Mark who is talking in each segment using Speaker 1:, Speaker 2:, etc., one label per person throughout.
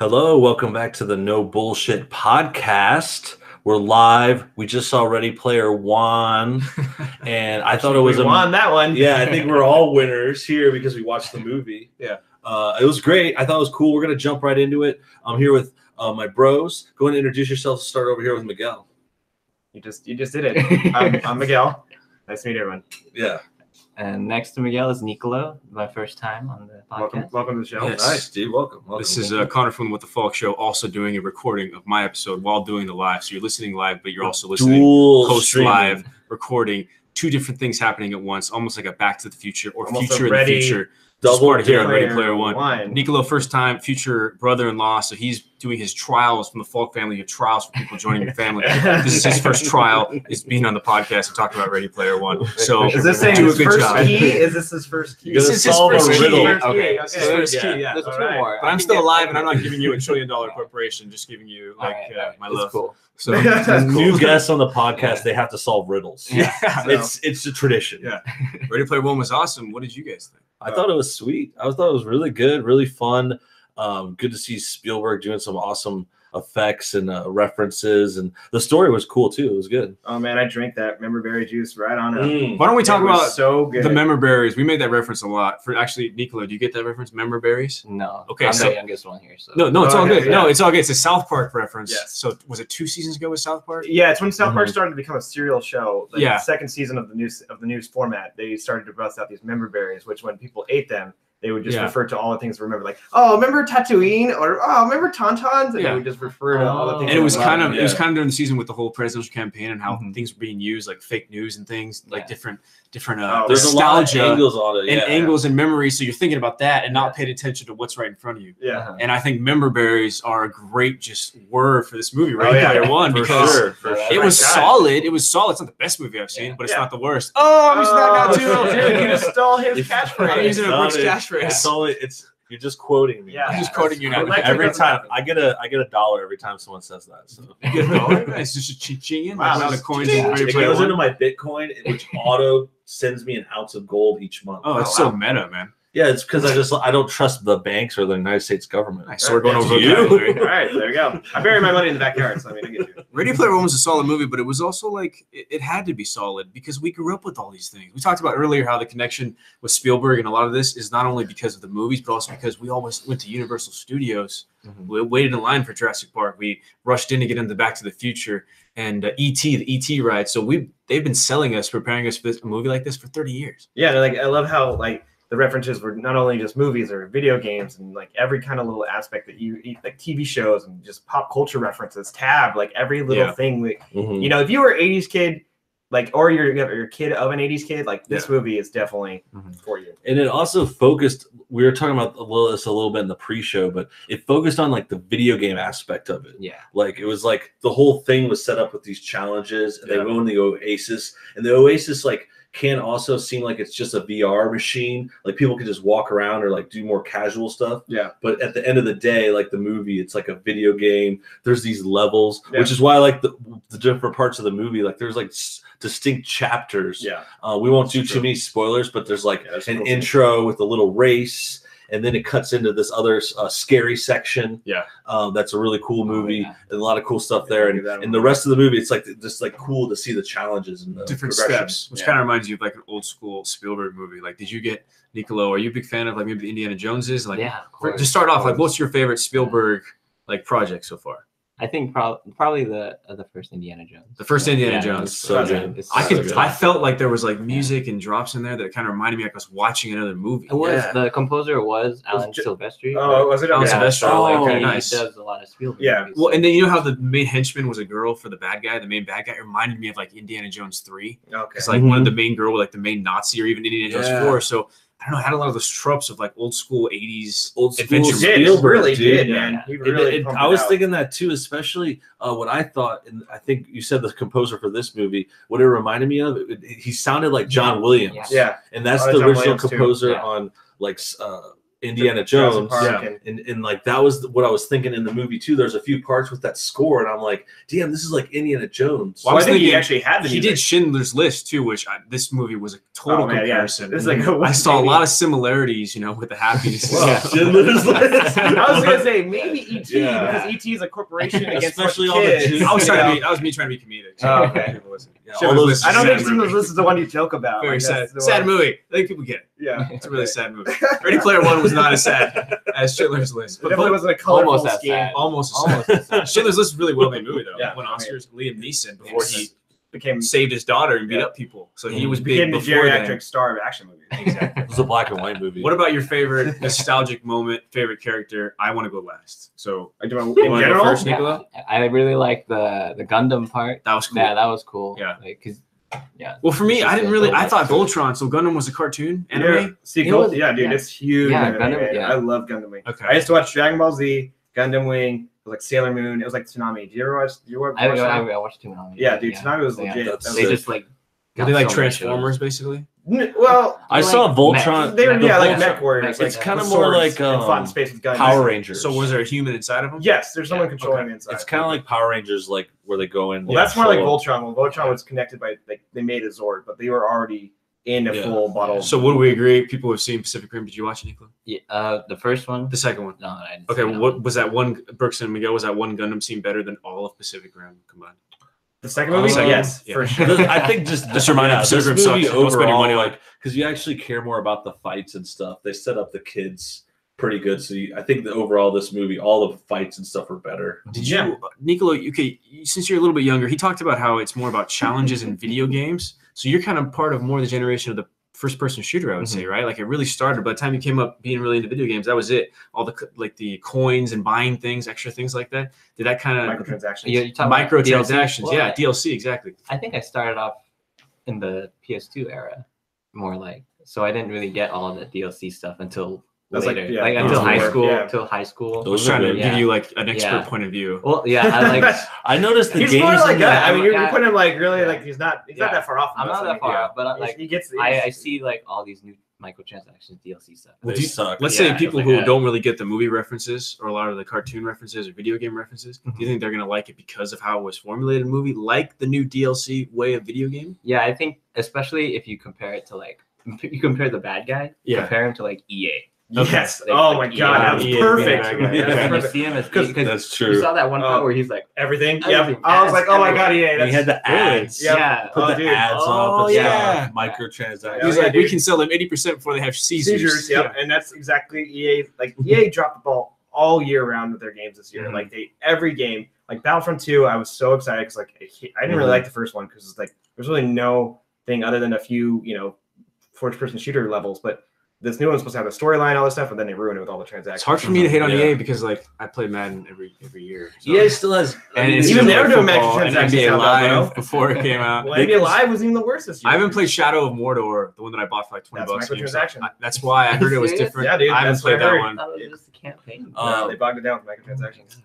Speaker 1: Hello, welcome back to the No Bullshit Podcast. We're live. We just saw Ready Player One, and I thought it was
Speaker 2: won that one.
Speaker 1: Yeah, I think we're all winners here because we watched the movie.
Speaker 2: Yeah,
Speaker 1: it was great. I thought it was cool. We're gonna jump right into it. I'm here with my bros. Go ahead and introduce yourself. Start over here with Miguel.
Speaker 2: You just did it. I'm Miguel. Nice to meet everyone.
Speaker 1: Yeah.
Speaker 3: And next to Miguel is Nicolo, my first time on the podcast.
Speaker 2: Welcome to the show.
Speaker 4: Yes.
Speaker 1: Nice, dude. Welcome.
Speaker 4: This is Connor from the What the Folk Show, also doing a recording of my episode while doing the live. So you're listening live, but you're also listening post-live, recording. Two different things happening at once, almost like a Back to the Future or
Speaker 2: Almost
Speaker 4: Future in the Future.
Speaker 1: Double
Speaker 4: Part here on Ready
Speaker 2: Player
Speaker 4: Player One. Nicolo, first time, future brother-in-law, so he's doing his trials from the Folk family. You have trials for people joining your family. This is his first trial, is being on the podcast and talking about Ready Player One. So
Speaker 2: is this saying his first key? Is this his first key?
Speaker 1: This is his first
Speaker 4: riddle.
Speaker 2: Okay.
Speaker 4: This is first key, yeah.
Speaker 3: There's two
Speaker 2: Alright.
Speaker 3: more.
Speaker 4: But I'm still alive, and I'm not giving you $1 trillion corporation, just giving you my
Speaker 3: It's
Speaker 4: love.
Speaker 3: cool.
Speaker 4: So
Speaker 1: New guests on the podcast. They have to solve riddles.
Speaker 4: yeah.
Speaker 1: It's a tradition.
Speaker 4: Yeah. Ready Player One was awesome. What did you guys think?
Speaker 1: I thought it was sweet. I thought it was really good, really fun. Good to see Spielberg doing some awesome effects and references, and the story was cool too. It was good.
Speaker 2: Oh man, I drank that member berry juice right on up.
Speaker 4: Why don't we talk
Speaker 2: It was
Speaker 4: about
Speaker 2: so good.
Speaker 4: the member berries? We made that reference a lot. For actually, Nicolo, do you get that reference? Member berries?
Speaker 3: No.
Speaker 4: Okay,
Speaker 3: I'm
Speaker 4: so-
Speaker 3: the youngest one here. So.
Speaker 4: No, it's all
Speaker 2: Okay,
Speaker 4: good.
Speaker 2: yeah.
Speaker 4: No, it's all good. It's a South Park reference.
Speaker 2: Yes.
Speaker 4: So was it 2 seasons ago with South Park?
Speaker 2: Yeah, it's when South Park
Speaker 1: Mhm.
Speaker 2: started to become a serial show. Like
Speaker 4: Yeah.
Speaker 2: the second season of the news format, they started to bust out these member berries, which when people ate them, they would just
Speaker 4: Yeah.
Speaker 2: refer to all the things to remember, like, oh, remember Tatooine, or oh, remember Tauntauns, and
Speaker 4: Yeah.
Speaker 2: they would just refer to all the things.
Speaker 4: And it was
Speaker 2: that
Speaker 4: kind of
Speaker 1: Yeah.
Speaker 4: it was kind of during the season with the whole presidential campaign and how
Speaker 3: Mhm.
Speaker 4: things were being used, like fake news and things, like
Speaker 3: Yeah.
Speaker 4: different
Speaker 2: Oh,
Speaker 1: There's a lot of
Speaker 4: nostalgia
Speaker 1: angles on it.
Speaker 4: and
Speaker 1: Yeah.
Speaker 4: angles and memories. So you're thinking about that and not
Speaker 2: Yeah.
Speaker 4: paying attention to what's right in front of you.
Speaker 2: Yeah.
Speaker 3: Uh-huh.
Speaker 4: And I think member berries are a great just word for this movie,
Speaker 2: Oh,
Speaker 4: Ready
Speaker 2: yeah.
Speaker 4: Player One,
Speaker 1: For
Speaker 4: because
Speaker 1: sure, for
Speaker 3: Yeah.
Speaker 1: sure.
Speaker 4: it was
Speaker 2: God.
Speaker 4: solid. It was solid. It's not the best movie I've seen,
Speaker 3: Yeah.
Speaker 4: but it's
Speaker 2: Yeah.
Speaker 4: not the worst. Oh, I'm using that now too.
Speaker 2: Oh, dude, you just stole his
Speaker 4: I'm
Speaker 2: catchphrase.
Speaker 4: using a Brooks
Speaker 1: It's
Speaker 4: catchphrase.
Speaker 1: only you're just quoting me.
Speaker 2: Yeah.
Speaker 4: I'm just quoting you now.
Speaker 2: Alexa
Speaker 1: Every
Speaker 2: doesn't
Speaker 1: time
Speaker 2: happen.
Speaker 1: I get a dollar every time someone says that. So
Speaker 4: You get a dollar? It's just a ching-ching.
Speaker 2: Wow.
Speaker 4: Amount of coins.
Speaker 2: Ching-ching.
Speaker 4: in Ready
Speaker 1: it
Speaker 4: Player
Speaker 1: goes
Speaker 4: One.
Speaker 1: into my Bitcoin, which auto sends me an ounce of gold each month.
Speaker 4: Oh, that's so meta, man.
Speaker 1: Yeah, it's because I don't trust the banks or the United States government.
Speaker 4: Nice. So we're going
Speaker 1: That's
Speaker 4: over
Speaker 1: you.
Speaker 4: vocabulary.
Speaker 2: All right, there you go. I bury my money in the backyard, so I mean, I get you.
Speaker 4: Ready Player One was a solid movie, but it was also like it had to be solid because we grew up with all these things. We talked about earlier how the connection with Spielberg and a lot of this is not only because of the movies, but also because we always went to Universal Studios.
Speaker 3: Mhm.
Speaker 4: We waited in line for Jurassic Park. We rushed in to get into Back to the Future and E.T., the E.T. ride. So they've been selling us, preparing us for a movie like this for 30 years.
Speaker 2: Yeah, like I love how like the references were not only just movies or video games and like every kind of little aspect that you eat, like TV shows and just pop culture references, tab, like every little
Speaker 4: Yeah.
Speaker 2: thing.
Speaker 1: Mhm.
Speaker 2: You know, if you were an 80s kid, like, or you're a kid of an 80s kid, like this movie is definitely for you.
Speaker 1: And it also focused. We were talking about this a little bit in the pre-show, but it focused on like the video game aspect of it.
Speaker 3: Yeah.
Speaker 1: Like it was like the whole thing was set up with these challenges, and they
Speaker 2: Yeah.
Speaker 1: go in the Oasis, and the Oasis like can also seem like it's just a VR machine. Like people can just walk around or like do more casual stuff.
Speaker 2: Yeah.
Speaker 1: But at the end of the day, like the movie, it's like a video game. There's these levels,
Speaker 2: Yeah.
Speaker 1: which is why I like the different parts of the movie. Like there's like distinct chapters.
Speaker 2: Yeah.
Speaker 1: We won't do
Speaker 2: That's
Speaker 1: too
Speaker 2: true.
Speaker 1: many spoilers, but there's like
Speaker 2: Yeah, that's
Speaker 1: an
Speaker 2: cool.
Speaker 1: intro with a little race. And then it cuts into this other scary section.
Speaker 4: Yeah.
Speaker 1: That's a really cool movie.
Speaker 3: yeah.
Speaker 1: And a lot of cool stuff there.
Speaker 2: Yeah, that
Speaker 1: And the rest of the movie, it's like just like cool to see the challenges and the
Speaker 4: Different
Speaker 1: progression.
Speaker 4: steps, which
Speaker 1: Yeah.
Speaker 4: kind of reminds you of like an old school Spielberg movie. Like, did you get Nicolo? Are you a big fan of like maybe the Indiana Joneses? Like,
Speaker 3: Yeah. Of
Speaker 4: to
Speaker 3: course.
Speaker 4: start off, like, what's your favorite Spielberg like project so far?
Speaker 3: I think probably the first Indiana Jones.
Speaker 4: The first Indiana
Speaker 3: Yeah,
Speaker 4: Jones.
Speaker 3: it's
Speaker 1: So good.
Speaker 3: it's
Speaker 4: I
Speaker 3: so
Speaker 4: could.
Speaker 3: good.
Speaker 4: I felt like there was like music and drops in there that kind of reminded me like I was watching another movie.
Speaker 3: It was
Speaker 1: Yeah.
Speaker 3: the composer was Alan
Speaker 2: Ju-
Speaker 3: Silvestri.
Speaker 2: Oh, was it?
Speaker 4: Alan
Speaker 2: Okay.
Speaker 4: Silvestri.
Speaker 3: so,
Speaker 4: like,
Speaker 3: okay,
Speaker 4: okay, nice.
Speaker 3: He does a lot of Spielberg.
Speaker 2: Yeah.
Speaker 3: movies.
Speaker 4: Well, and then you know how the main henchman was a girl for the bad guy. The main bad guy reminded me of like Indiana Jones 3.
Speaker 2: Okay.
Speaker 4: It's like one of the main girl, like the main Nazi, or even Indiana Jones
Speaker 1: Yeah.
Speaker 4: 4. So I don't know, it had a lot of those tropes of like old school 80s
Speaker 1: Old school
Speaker 4: adventure
Speaker 2: He did,
Speaker 4: movies.
Speaker 2: it really
Speaker 1: dude.
Speaker 2: did,
Speaker 3: Yeah.
Speaker 2: man. He really pumped
Speaker 1: I
Speaker 2: it
Speaker 1: was
Speaker 2: out.
Speaker 1: thinking that too, especially what I thought, and I think you said the composer for this movie, what it reminded me of, he sounded like John Williams.
Speaker 3: Yeah.
Speaker 2: Yeah.
Speaker 1: And that's
Speaker 2: Oh,
Speaker 1: the
Speaker 2: John
Speaker 1: original
Speaker 2: Williams, too.
Speaker 1: composer
Speaker 3: Yeah.
Speaker 1: on like Indiana
Speaker 2: Jurassic
Speaker 1: Jones.
Speaker 2: Park
Speaker 1: And like that was what I was thinking in the movie too. There's a few parts with that score, and I'm like, damn, this is like Indiana Jones.
Speaker 2: Well, I think he actually had the
Speaker 4: He
Speaker 2: music.
Speaker 4: did Schindler's List too, which this movie was a total comparison.
Speaker 2: It's like,
Speaker 4: I saw a lot of similarities, you know, with the happiness.
Speaker 1: Well, Schindler's List.
Speaker 2: I was gonna say maybe ET
Speaker 1: Yeah.
Speaker 2: because ET is a corporation against
Speaker 1: Especially
Speaker 2: all
Speaker 1: all the
Speaker 2: kids.
Speaker 1: Jews.
Speaker 4: I was trying to be. That was me trying to be comedic.
Speaker 2: Oh, okay.
Speaker 1: Yeah,
Speaker 4: Schindler's
Speaker 1: all
Speaker 4: List
Speaker 1: those
Speaker 2: I don't
Speaker 4: sad
Speaker 2: think
Speaker 4: movie.
Speaker 2: Schindler's List is the one you joke about.
Speaker 4: Very
Speaker 2: Like,
Speaker 4: sad.
Speaker 2: that's the
Speaker 4: Sad
Speaker 2: one.
Speaker 4: movie. I think people get it.
Speaker 2: Yeah,
Speaker 4: It's a really sad movie. Ready Player One was not as sad as Schindler's List.
Speaker 2: It
Speaker 4: But
Speaker 2: definitely wasn't a colorful
Speaker 3: Almost as
Speaker 2: scheme.
Speaker 3: sad.
Speaker 4: almost
Speaker 3: Almost as sad.
Speaker 4: Schindler's List is a really well made movie though.
Speaker 2: Yeah,
Speaker 4: Won
Speaker 2: I mean,
Speaker 4: Oscars. Liam Neeson before he
Speaker 2: Became
Speaker 4: saved his daughter and beat
Speaker 2: Yeah.
Speaker 4: up people. So he was big
Speaker 2: became the
Speaker 4: before
Speaker 2: geriatric
Speaker 4: then.
Speaker 2: star of action movies.
Speaker 4: Exactly.
Speaker 1: It was a black and white movie.
Speaker 4: What about your favorite nostalgic moment, favorite character? I want to go last. So
Speaker 2: Like, do you want-
Speaker 4: You
Speaker 2: in
Speaker 4: wanna go
Speaker 2: general,
Speaker 4: first, Nick?
Speaker 3: Yeah, I really like the Gundam part.
Speaker 4: that was cool.
Speaker 3: Yeah, that was cool.
Speaker 4: Yeah.
Speaker 3: Like, 'cause, yeah.
Speaker 4: Well, for me,
Speaker 3: It's
Speaker 4: I
Speaker 3: just
Speaker 4: didn't
Speaker 3: a
Speaker 4: really. I
Speaker 3: little
Speaker 4: thought
Speaker 3: extra.
Speaker 4: Voltron. So Gundam was a cartoon
Speaker 2: yeah.
Speaker 4: anime.
Speaker 2: Sequel,
Speaker 3: was-
Speaker 2: yeah, dude,
Speaker 3: yeah.
Speaker 2: it's huge.
Speaker 3: Yeah,
Speaker 2: anime,
Speaker 3: Gundam,
Speaker 2: man.
Speaker 3: yeah.
Speaker 2: I love Gundam Wing.
Speaker 4: Okay.
Speaker 2: I used to watch Dragon Ball Z, Gundam Wing. It was like Sailor Moon. It was like Tsunami. Do you ever watch?
Speaker 3: I watched too many.
Speaker 2: Yeah, dude, Tsunami was
Speaker 3: Yeah.
Speaker 2: legit.
Speaker 1: That's
Speaker 2: That was
Speaker 3: They
Speaker 1: sick.
Speaker 3: just like.
Speaker 4: Were
Speaker 3: got
Speaker 4: they like
Speaker 3: so many
Speaker 4: Transformers, basically?
Speaker 2: Well,
Speaker 1: I
Speaker 3: like
Speaker 1: saw Voltron.
Speaker 2: they were
Speaker 1: the
Speaker 2: like
Speaker 1: Voltron-
Speaker 2: mech warriors.
Speaker 3: It's
Speaker 2: like,
Speaker 1: kind of
Speaker 2: with
Speaker 1: more
Speaker 2: swords
Speaker 1: like
Speaker 2: and fought in space with guns.
Speaker 1: Power Rangers.
Speaker 4: So was there a human inside of them?
Speaker 2: Yes, there's someone
Speaker 3: Yeah,
Speaker 2: controlling
Speaker 4: okay.
Speaker 2: the inside.
Speaker 1: It's kind of like Power Rangers, like where they go in.
Speaker 2: Well, that's more like
Speaker 1: solo.
Speaker 2: Voltron. Well, Voltron was connected by like they made a Zord, but they were already in a
Speaker 1: Yeah.
Speaker 2: full bottle.
Speaker 4: So would we agree? People have seen Pacific Rim. Did you watch it, Nicola?
Speaker 3: Yeah, the first one.
Speaker 4: The second one.
Speaker 3: No, I didn't.
Speaker 4: Okay,
Speaker 3: see that
Speaker 4: what
Speaker 3: one.
Speaker 4: was that one? Brooks and Miguel, was that one Gundam scene better than all of Pacific Rim combined?
Speaker 2: The second movie, yes,
Speaker 4: yeah.
Speaker 2: for sure.
Speaker 1: I think just
Speaker 4: remind me,
Speaker 1: this
Speaker 4: Pacific Rim
Speaker 1: movie
Speaker 4: sucks. Don't spend your money
Speaker 1: overall,
Speaker 4: on
Speaker 1: like, because you actually care more about the fights and stuff. They set up the kids pretty good. So I think that overall, this movie, all the fights and stuff are better.
Speaker 4: Did you, Nicola? Okay, since you're a little bit younger, he talked about how it's more about challenges in video games. So you're kind of part of more the generation of the first-person shooter, I would say, right? Like it really started. By the time you came up being really into video games, that was it. All the like the coins and buying things, extra things like that. Did that kind of
Speaker 2: Microtransactions.
Speaker 3: You're talking about
Speaker 4: microtransactions?
Speaker 3: DLC?
Speaker 4: Yeah,
Speaker 3: Well,
Speaker 4: DLC exactly.
Speaker 3: I think I started off in the PS2 era, more like. So I didn't really get all the DLC stuff until
Speaker 2: That's like,
Speaker 3: later,
Speaker 2: yeah,
Speaker 3: like until
Speaker 2: those
Speaker 3: high
Speaker 2: were-
Speaker 3: school.
Speaker 2: yeah.
Speaker 3: Till high school.
Speaker 4: I was
Speaker 1: Those are
Speaker 4: trying to
Speaker 1: good.
Speaker 4: give
Speaker 3: Yeah.
Speaker 4: you like an expert
Speaker 3: Yeah.
Speaker 4: point of view.
Speaker 3: Well, yeah, I like.
Speaker 1: I noticed the
Speaker 2: He's
Speaker 1: games.
Speaker 2: more like
Speaker 1: in
Speaker 2: that. I mean, you're
Speaker 3: Yeah.
Speaker 2: putting him like really
Speaker 3: Yeah.
Speaker 2: like he's not
Speaker 3: Yeah.
Speaker 2: that far off. From
Speaker 3: I'm
Speaker 2: us.
Speaker 3: not
Speaker 2: I
Speaker 3: that
Speaker 2: mean,
Speaker 3: far
Speaker 2: yeah.
Speaker 3: off, but
Speaker 2: He's-
Speaker 3: like
Speaker 2: he gets.
Speaker 3: I see like all these new microtransactions, DLC stuff.
Speaker 1: They
Speaker 4: do you-
Speaker 1: suck.
Speaker 4: Let's
Speaker 3: Yeah,
Speaker 4: say people
Speaker 3: it's
Speaker 4: who
Speaker 3: like a-
Speaker 4: don't really get the movie references or a lot of the cartoon references or video game references, do you think they're gonna like it because of how it was formulated in the movie, like the new DLC way of video game?
Speaker 3: Yeah, I think especially if you compare it to like you compare the bad guy,
Speaker 4: Yeah.
Speaker 3: compare him to like EA.
Speaker 2: Yes.
Speaker 3: Like,
Speaker 2: Oh my
Speaker 3: like,
Speaker 2: god, that was
Speaker 4: EA,
Speaker 2: perfect.
Speaker 4: bad guy.
Speaker 2: man.
Speaker 1: Yeah.
Speaker 2: That's
Speaker 3: When you
Speaker 2: perfect.
Speaker 3: see him as
Speaker 2: Because
Speaker 3: because
Speaker 1: That's
Speaker 3: you
Speaker 1: true.
Speaker 3: saw that one part where he's like,
Speaker 2: Everything. Yeah.
Speaker 3: Everything.
Speaker 2: I was like, oh my
Speaker 3: Everywhere.
Speaker 2: god, yeah.
Speaker 1: And he had the ads.
Speaker 2: Yeah.
Speaker 3: yeah,
Speaker 1: Put
Speaker 2: Oh,
Speaker 1: the
Speaker 2: dude.
Speaker 1: ads
Speaker 4: Oh,
Speaker 1: up and
Speaker 4: yeah.
Speaker 1: stuff. Microtransactions.
Speaker 2: Yeah,
Speaker 4: He's
Speaker 2: yeah,
Speaker 4: like, we
Speaker 2: dude.
Speaker 4: can sell them 80% before they have seizures.
Speaker 2: Seizures. Yep. And that's exactly EA. Like EA dropped the ball all year round with their games this year.
Speaker 4: Mhm.
Speaker 2: Like every game. Like Battlefront 2, I was so excited because like I didn't really like the first one because it's like there's really no thing other than a few first-person shooter levels, but this new one's supposed to have a storyline, all this stuff, and then they ruin it with all the transactions.
Speaker 4: It's hard for me to hate on
Speaker 1: Yeah.
Speaker 4: EA because like I play Madden every year. So.
Speaker 1: EA still has.
Speaker 4: And it's
Speaker 2: Even
Speaker 4: just
Speaker 2: they were
Speaker 4: like
Speaker 2: doing
Speaker 4: football and
Speaker 2: microtransactions
Speaker 4: NBA
Speaker 2: now,
Speaker 4: Live
Speaker 2: bro.
Speaker 4: before it came out.
Speaker 2: Well, NBA Live was even the worst this year.
Speaker 4: I haven't played Shadow of Mordor, the one that I bought for like $20.
Speaker 2: That's microtransaction.
Speaker 4: That's why I heard it was
Speaker 3: Serious?
Speaker 4: different.
Speaker 2: Yeah, dude,
Speaker 4: I haven't
Speaker 2: that's what I
Speaker 4: played that
Speaker 2: heard.
Speaker 4: one.
Speaker 3: I thought it was just a campaign.
Speaker 2: No, they bogged it down with microtransactions.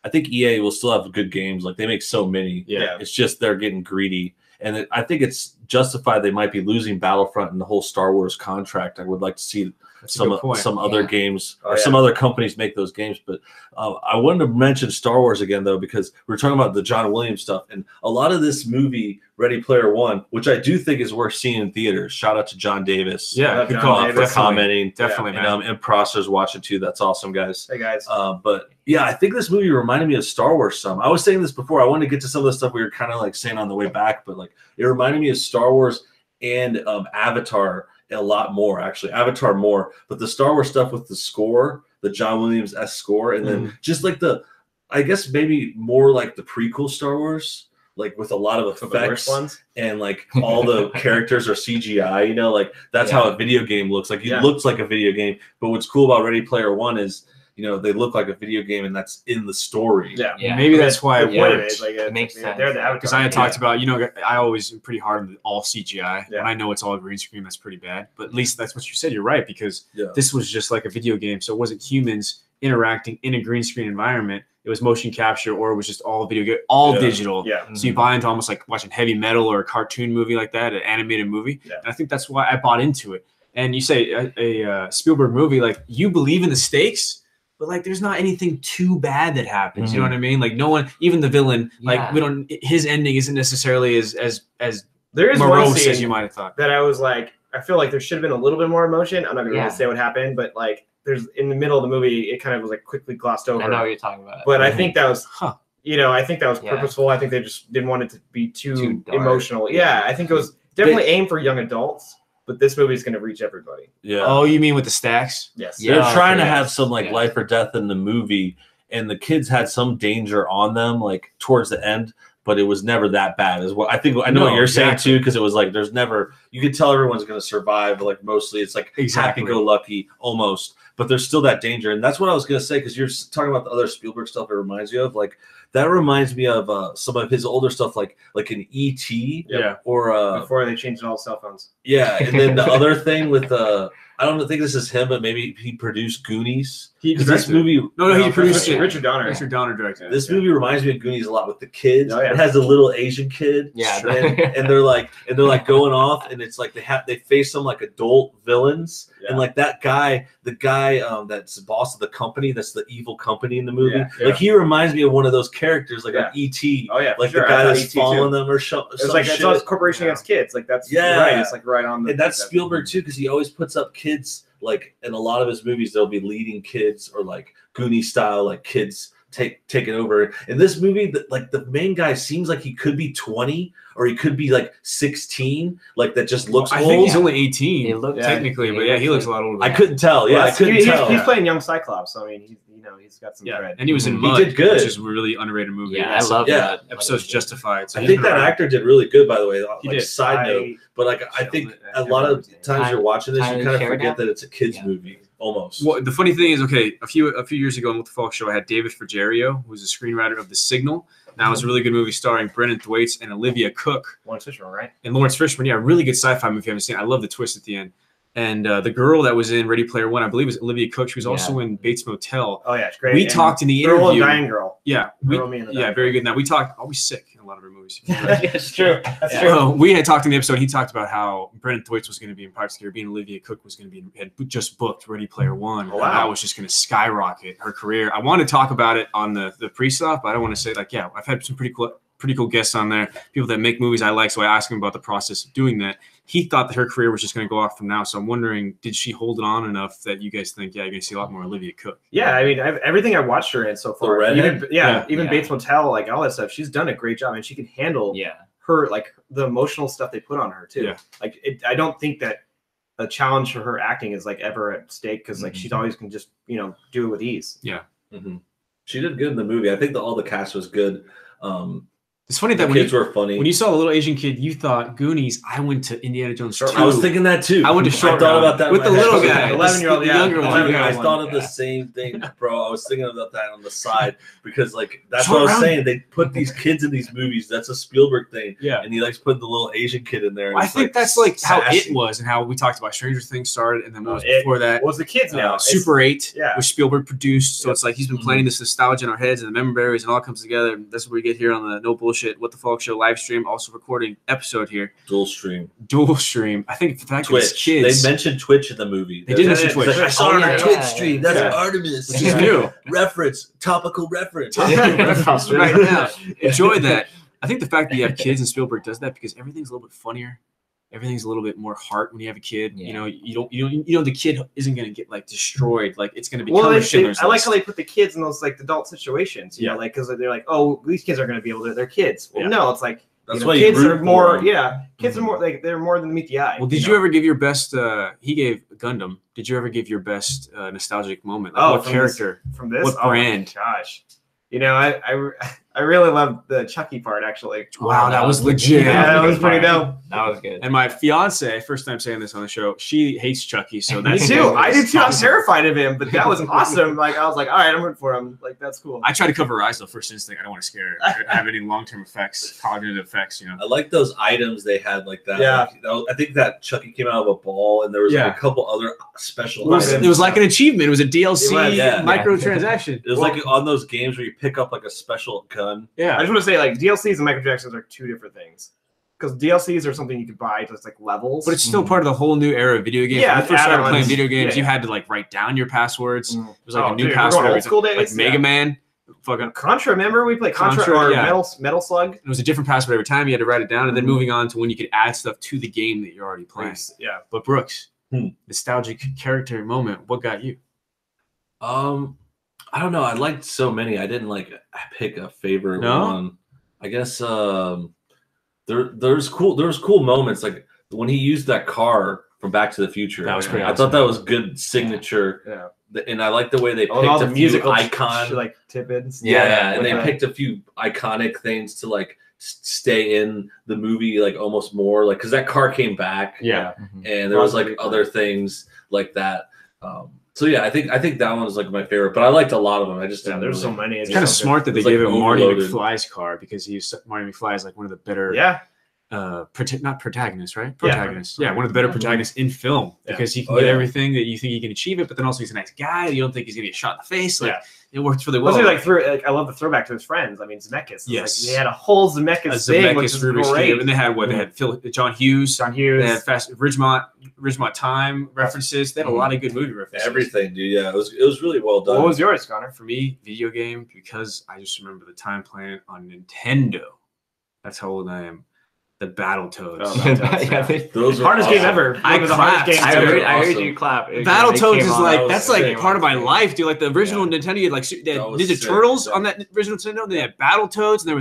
Speaker 1: I think EA will still have good games. Like they make so many.
Speaker 4: Yeah.
Speaker 1: It's just they're getting greedy, and I think it's justified. They might be losing Battlefront and the whole Star Wars contract. I would like to see
Speaker 4: That's a good point.
Speaker 1: some other
Speaker 3: Yeah.
Speaker 1: games
Speaker 2: Oh,
Speaker 1: or
Speaker 2: yeah.
Speaker 1: some other companies make those games. But I wanted to mention Star Wars again though, because we were talking about the John Williams stuff, and a lot of this movie Ready Player One, which I do think is worth seeing in theaters. Shout out to John Davis.
Speaker 4: Yeah,
Speaker 2: Love
Speaker 4: good
Speaker 2: John
Speaker 4: call.
Speaker 2: Davis.
Speaker 1: For commenting.
Speaker 4: Definitely,
Speaker 1: And
Speaker 4: man.
Speaker 1: and Prosser's watching too. That's awesome, guys.
Speaker 2: Hey guys.
Speaker 1: But yeah, I think this movie reminded me of Star Wars some. I was saying this before. I wanted to get to some of the stuff we were kind of like saying on the way back, but like it reminded me of Star Wars and Avatar a lot more, actually. Avatar more. But the Star Wars stuff with the score, the John Williams-esque score, and then just like I guess maybe more like the prequel Star Wars, like with a lot of
Speaker 2: Some of the
Speaker 1: effects
Speaker 2: worst ones.
Speaker 1: and like all the characters are CGI, like that's how a video game looks. Like it looks like a video game. But what's cool about Ready Player One is, they look like a video game and that's in the story.
Speaker 2: Yeah.
Speaker 3: Yeah.
Speaker 4: Maybe that's why it
Speaker 2: The point of
Speaker 4: worked.
Speaker 2: it is, like,
Speaker 3: It makes sense.
Speaker 2: They're the avatar.
Speaker 4: Because I had talked about, I always am pretty hard on all CGI.
Speaker 2: Yeah.
Speaker 4: And I know it's all green screen. That's pretty bad. But at least that's what you said. You're right. Because
Speaker 1: Yeah.
Speaker 4: this was just like a video game. So it wasn't humans interacting in a green screen environment. It was motion capture, or it was just all video game, all
Speaker 1: Yeah.
Speaker 4: digital.
Speaker 2: Yeah.
Speaker 4: So you buy into almost like watching heavy metal or a cartoon movie like that, an animated movie.
Speaker 2: Yeah.
Speaker 4: And I think that's why I bought into it. and you say a Spielberg movie, like you believe in the stakes, but like there's not anything too bad that happens. You know what I mean? Like no one, even the villain, like we don't. His ending isn't necessarily as
Speaker 2: there is
Speaker 4: morose
Speaker 2: one scene
Speaker 4: as you might have thought.
Speaker 2: that I was like, I feel like there should have been a little bit more emotion. I'm not going to really say what happened, but like there's in the middle of the movie, it kind of was like quickly glossed over.
Speaker 3: I know what you're talking about.
Speaker 2: But I think that was, I think that was purposeful. I think they just didn't want it to be too emotional. Yeah, I think it was definitely aimed for young adults, but this movie is going to reach everybody.
Speaker 1: Yeah.
Speaker 4: Oh, you mean with the stacks?
Speaker 2: Yes.
Speaker 1: They're trying to have some like life or death in the movie, and the kids had some danger on them like towards the end, but it was never that bad as well. I think I know what you're saying too, because it was like there's never, you could tell everyone's going to survive, but like mostly it's like happy-go-lucky almost, but there's still that danger. And that's what I was going to say, because you're talking about the other Spielberg stuff it reminds you of. Like that reminds me of some of his older stuff, like an E.T. or
Speaker 2: before they changed all cell phones.
Speaker 1: Yeah, and then the other thing with I don't think this is him, but maybe he produced Goonies. This movie.
Speaker 4: No, he produced it.
Speaker 2: Richard Donner.
Speaker 4: Richard Donner directed.
Speaker 1: This movie reminds me of Goonies a lot with the kids. It has a little Asian kid. And they're like going off, and it's like they face some like adult villains, and like that guy, the guy that's the boss of the company, that's the evil company in the movie. Like he reminds me of one of those characters, like an E.T.
Speaker 2: Oh yeah,
Speaker 1: like the guy that's following them or something.
Speaker 2: It's like it's Corporation Against Kids. Like that's right. It's like right on the.
Speaker 1: And that's Spielberg too, because he always puts up kids. Like in a lot of his movies, there'll be leading kids or like Goonie style, like kids taking over. In this movie, like the main guy seems like he could be 20 or he could be like 16, like that just looks old.
Speaker 4: I think he's only 18 technically, but he looks a lot older.
Speaker 1: I couldn't tell. Yeah, I couldn't tell.
Speaker 2: He's playing young Cyclops, so I mean, he's got some cred.
Speaker 4: And he was in Mud,
Speaker 1: he did good.
Speaker 4: which is a really underrated movie.
Speaker 3: Yeah, I love that.
Speaker 4: Episode's Justified. So
Speaker 1: I think that actor did really good, by the way.
Speaker 4: He
Speaker 1: like
Speaker 4: did.
Speaker 1: Side note, but like I think a lot of times you're watching this, you kind of forget that it's a kids movie almost.
Speaker 4: Well, the funny thing is, a few years ago on What the Falk Show, I had David Frigerio, who's a screenwriter of The Signal. Now it's a really good movie starring Brendan Thwaites and Olivia Cook.
Speaker 2: Lawrence Fishburne, right? And
Speaker 4: Lawrence Fishburne, really good sci-fi movie if you haven't seen it. I love the twist at the end. And the girl that was in Ready Player One, I believe, is Olivia Cook. She was also in Bates Motel.
Speaker 2: Oh yeah, it's great.
Speaker 4: We talked in the interview.
Speaker 2: Girl and Dying Girl.
Speaker 4: Yeah, very good. Now we talked. Always sick in a lot of her movies.
Speaker 2: It's true. That's true.
Speaker 4: We had talked in the episode. He talked about how Brendan Thwaites was going to be in Pirates of the Caribbean. Olivia Cook was going to be had just booked Ready Player One. Oh, wow. That was just going to skyrocket her career. I want to talk about it on the pre-stuff, but I don't want to say I've had some pretty cool guests on there, people that make movies I like. So I asked him about the process of doing that. He thought that her career was just going to go off from now. So I'm wondering, did she hold it on enough that you guys think, you're going to see a lot more Olivia Cook?
Speaker 2: Yeah, I mean, everything I've watched her in so far, even Bates Motel, like all that stuff, she's done a great job, and she can handle her, like the emotional stuff they put on her too. Yeah. Like I don't think that a challenge for her acting is like ever at stake, because like she's always can just do it with ease.
Speaker 4: Yeah,
Speaker 1: she did good in the movie. I think all the cast was good.
Speaker 4: It's funny that
Speaker 1: kids were funny.
Speaker 4: When you saw the little Asian kid, you thought Goonies. I went to Indiana Jones 2.
Speaker 1: I was thinking that too.
Speaker 4: I went to Short.
Speaker 1: I thought about that
Speaker 4: with the little guy,
Speaker 2: 11-year-old,
Speaker 4: the younger one.
Speaker 1: I thought of the same thing, bro. I was thinking about that on the side, because like that's what I was saying. They put these kids in these movies. That's a Spielberg thing.
Speaker 4: Yeah,
Speaker 1: and he likes putting the little Asian kid in there.
Speaker 4: I think that's like how It was, and how we talked about Stranger Things started, and then what was before that?
Speaker 2: Was the kids now?
Speaker 4: Super 8, which Spielberg produced. So it's like he's been playing this nostalgia in our heads, and the memory berries, and all comes together. And that's what we get here on the No Bullshit What the Falk Show live stream. Also recording episode here.
Speaker 1: Dual stream.
Speaker 4: I think the fact
Speaker 1: Twitch.
Speaker 4: that it's kids.
Speaker 1: They mentioned Twitch in the movie.
Speaker 4: They did mention Twitch.
Speaker 1: I saw it on Twitch stream. That's Artemis.
Speaker 4: Which is new.
Speaker 1: Topical reference.
Speaker 4: Right now. Enjoy that. I think the fact that you have kids and Spielberg does that because everything's a little bit funnier. Everything's a little bit more heart when you have a kid. Yeah. The kid isn't gonna get like destroyed. Like it's gonna become a Schindler's List.
Speaker 2: I like how they put the kids in those like adult situations. You know, like because they're like, oh, these kids are gonna be able to. They're kids. Well, no, it's like
Speaker 1: that's why
Speaker 2: kids are more. Yeah, kids are more like they're more than meet the eye.
Speaker 4: Well, did you ever give your best? He gave Gundam. Did you ever give your best nostalgic moment? Like what character?
Speaker 2: From this?
Speaker 4: What brand?
Speaker 2: Oh my gosh. I really loved the Chucky part, actually.
Speaker 4: Wow, that was legit.
Speaker 2: Yeah, that was pretty dope.
Speaker 3: That was good.
Speaker 4: And my fiance, first time saying this on the show, she hates Chucky. So that's
Speaker 2: me too. I did too. I'm terrified of him, but that was awesome. Like I was like, all right, I'm rooting for him. Like that's cool.
Speaker 4: I try to cover her eyes though. First instinct, I don't want to scare her. Have any long-term effects, cognitive effects.
Speaker 1: I like those items they had like that.
Speaker 2: Yeah.
Speaker 1: Like, I think that Chucky came out of a ball, and there was like a couple other special items.
Speaker 4: It was like an achievement. It was a DLC microtransaction.
Speaker 1: It was like on those games where you pick up like a special gun.
Speaker 2: Yeah. I just want to say, like, DLCs and microtransactions are two different things. because DLCs are something you could buy just like levels.
Speaker 4: But it's still part of the whole new era of video games.
Speaker 2: Yeah,
Speaker 4: when we first started playing
Speaker 2: add-ons.
Speaker 4: video games,
Speaker 2: Yeah.
Speaker 4: you had to like write down your passwords.
Speaker 2: Mm.
Speaker 4: It was like
Speaker 2: Oh,
Speaker 4: a new
Speaker 2: dude, we're
Speaker 4: password.
Speaker 2: going
Speaker 4: every
Speaker 2: old school
Speaker 4: time.
Speaker 2: days?
Speaker 4: Like Mega
Speaker 2: Yeah.
Speaker 4: Man, fucking.
Speaker 2: Contra, remember we played Contra,
Speaker 4: Contra,
Speaker 2: or
Speaker 4: yeah.
Speaker 2: Metal Slug?
Speaker 4: It was a different password every time. You had to write it down, and then moving on to when you could add stuff to the game that you're already playing.
Speaker 2: Yeah.
Speaker 4: But Brooks, nostalgic character moment. What got you?
Speaker 1: I don't know. I liked so many. I didn't like pick a favorite one. I guess there's cool moments like when he used that car from Back to the Future.
Speaker 4: That was pretty
Speaker 1: I thought that was good signature.
Speaker 2: Yeah.
Speaker 1: And I like the way they picked
Speaker 2: all
Speaker 1: a
Speaker 2: the
Speaker 1: few
Speaker 2: musical
Speaker 1: icon
Speaker 2: like tidbits.
Speaker 1: Yeah, and
Speaker 2: with
Speaker 1: they
Speaker 2: the-
Speaker 1: picked a few iconic things to like stay in the movie like almost more like because that car came back.
Speaker 2: Yeah.
Speaker 1: And there was like other things like that. So yeah, I think that one was like my favorite, but I liked a lot of them. I just didn't
Speaker 2: there's
Speaker 1: really,
Speaker 2: so many.
Speaker 4: It's kind of smart that they
Speaker 1: It's like
Speaker 4: gave him Marty
Speaker 1: overloaded.
Speaker 4: McFly's car because Marty McFly is like one of the better, not protagonists, right?
Speaker 2: Yeah.
Speaker 4: Protagonists. Yeah, one of the better protagonists in film because he can get everything that you think he can achieve it, but then also he's a nice guy. You don't think he's gonna get shot in the face. Like it works really well.
Speaker 2: Especially like I love the throwback to his friends. I mean, Zemeckis.
Speaker 4: Yes.
Speaker 2: Like, they had a whole Zemeckis thing, which is
Speaker 4: Rubik's
Speaker 2: great.
Speaker 4: Cube, and they had what? They had John Hughes.
Speaker 2: John Hughes.
Speaker 4: They had Ridgemont Time references. They had a lot of good movie references.
Speaker 1: everything, dude. Yeah, it was really well done.
Speaker 2: What was yours, Connor?
Speaker 4: For me, video game, because I just remember the time playing on Nintendo. That's how old I am. The Battletoads.
Speaker 1: Those are
Speaker 2: hardest game
Speaker 1: awesome.
Speaker 2: ever.
Speaker 4: I
Speaker 2: One of the hardest
Speaker 4: clapped.
Speaker 2: games
Speaker 3: I
Speaker 2: ever.
Speaker 3: heard you clap.
Speaker 4: Battletoads is like that's like
Speaker 1: sick.
Speaker 4: part of my life, dude. Like the original Nintendo, you had like they had
Speaker 1: That was
Speaker 4: Ninja
Speaker 1: sick.
Speaker 4: Turtles on that original Nintendo. They had Battletoads, and there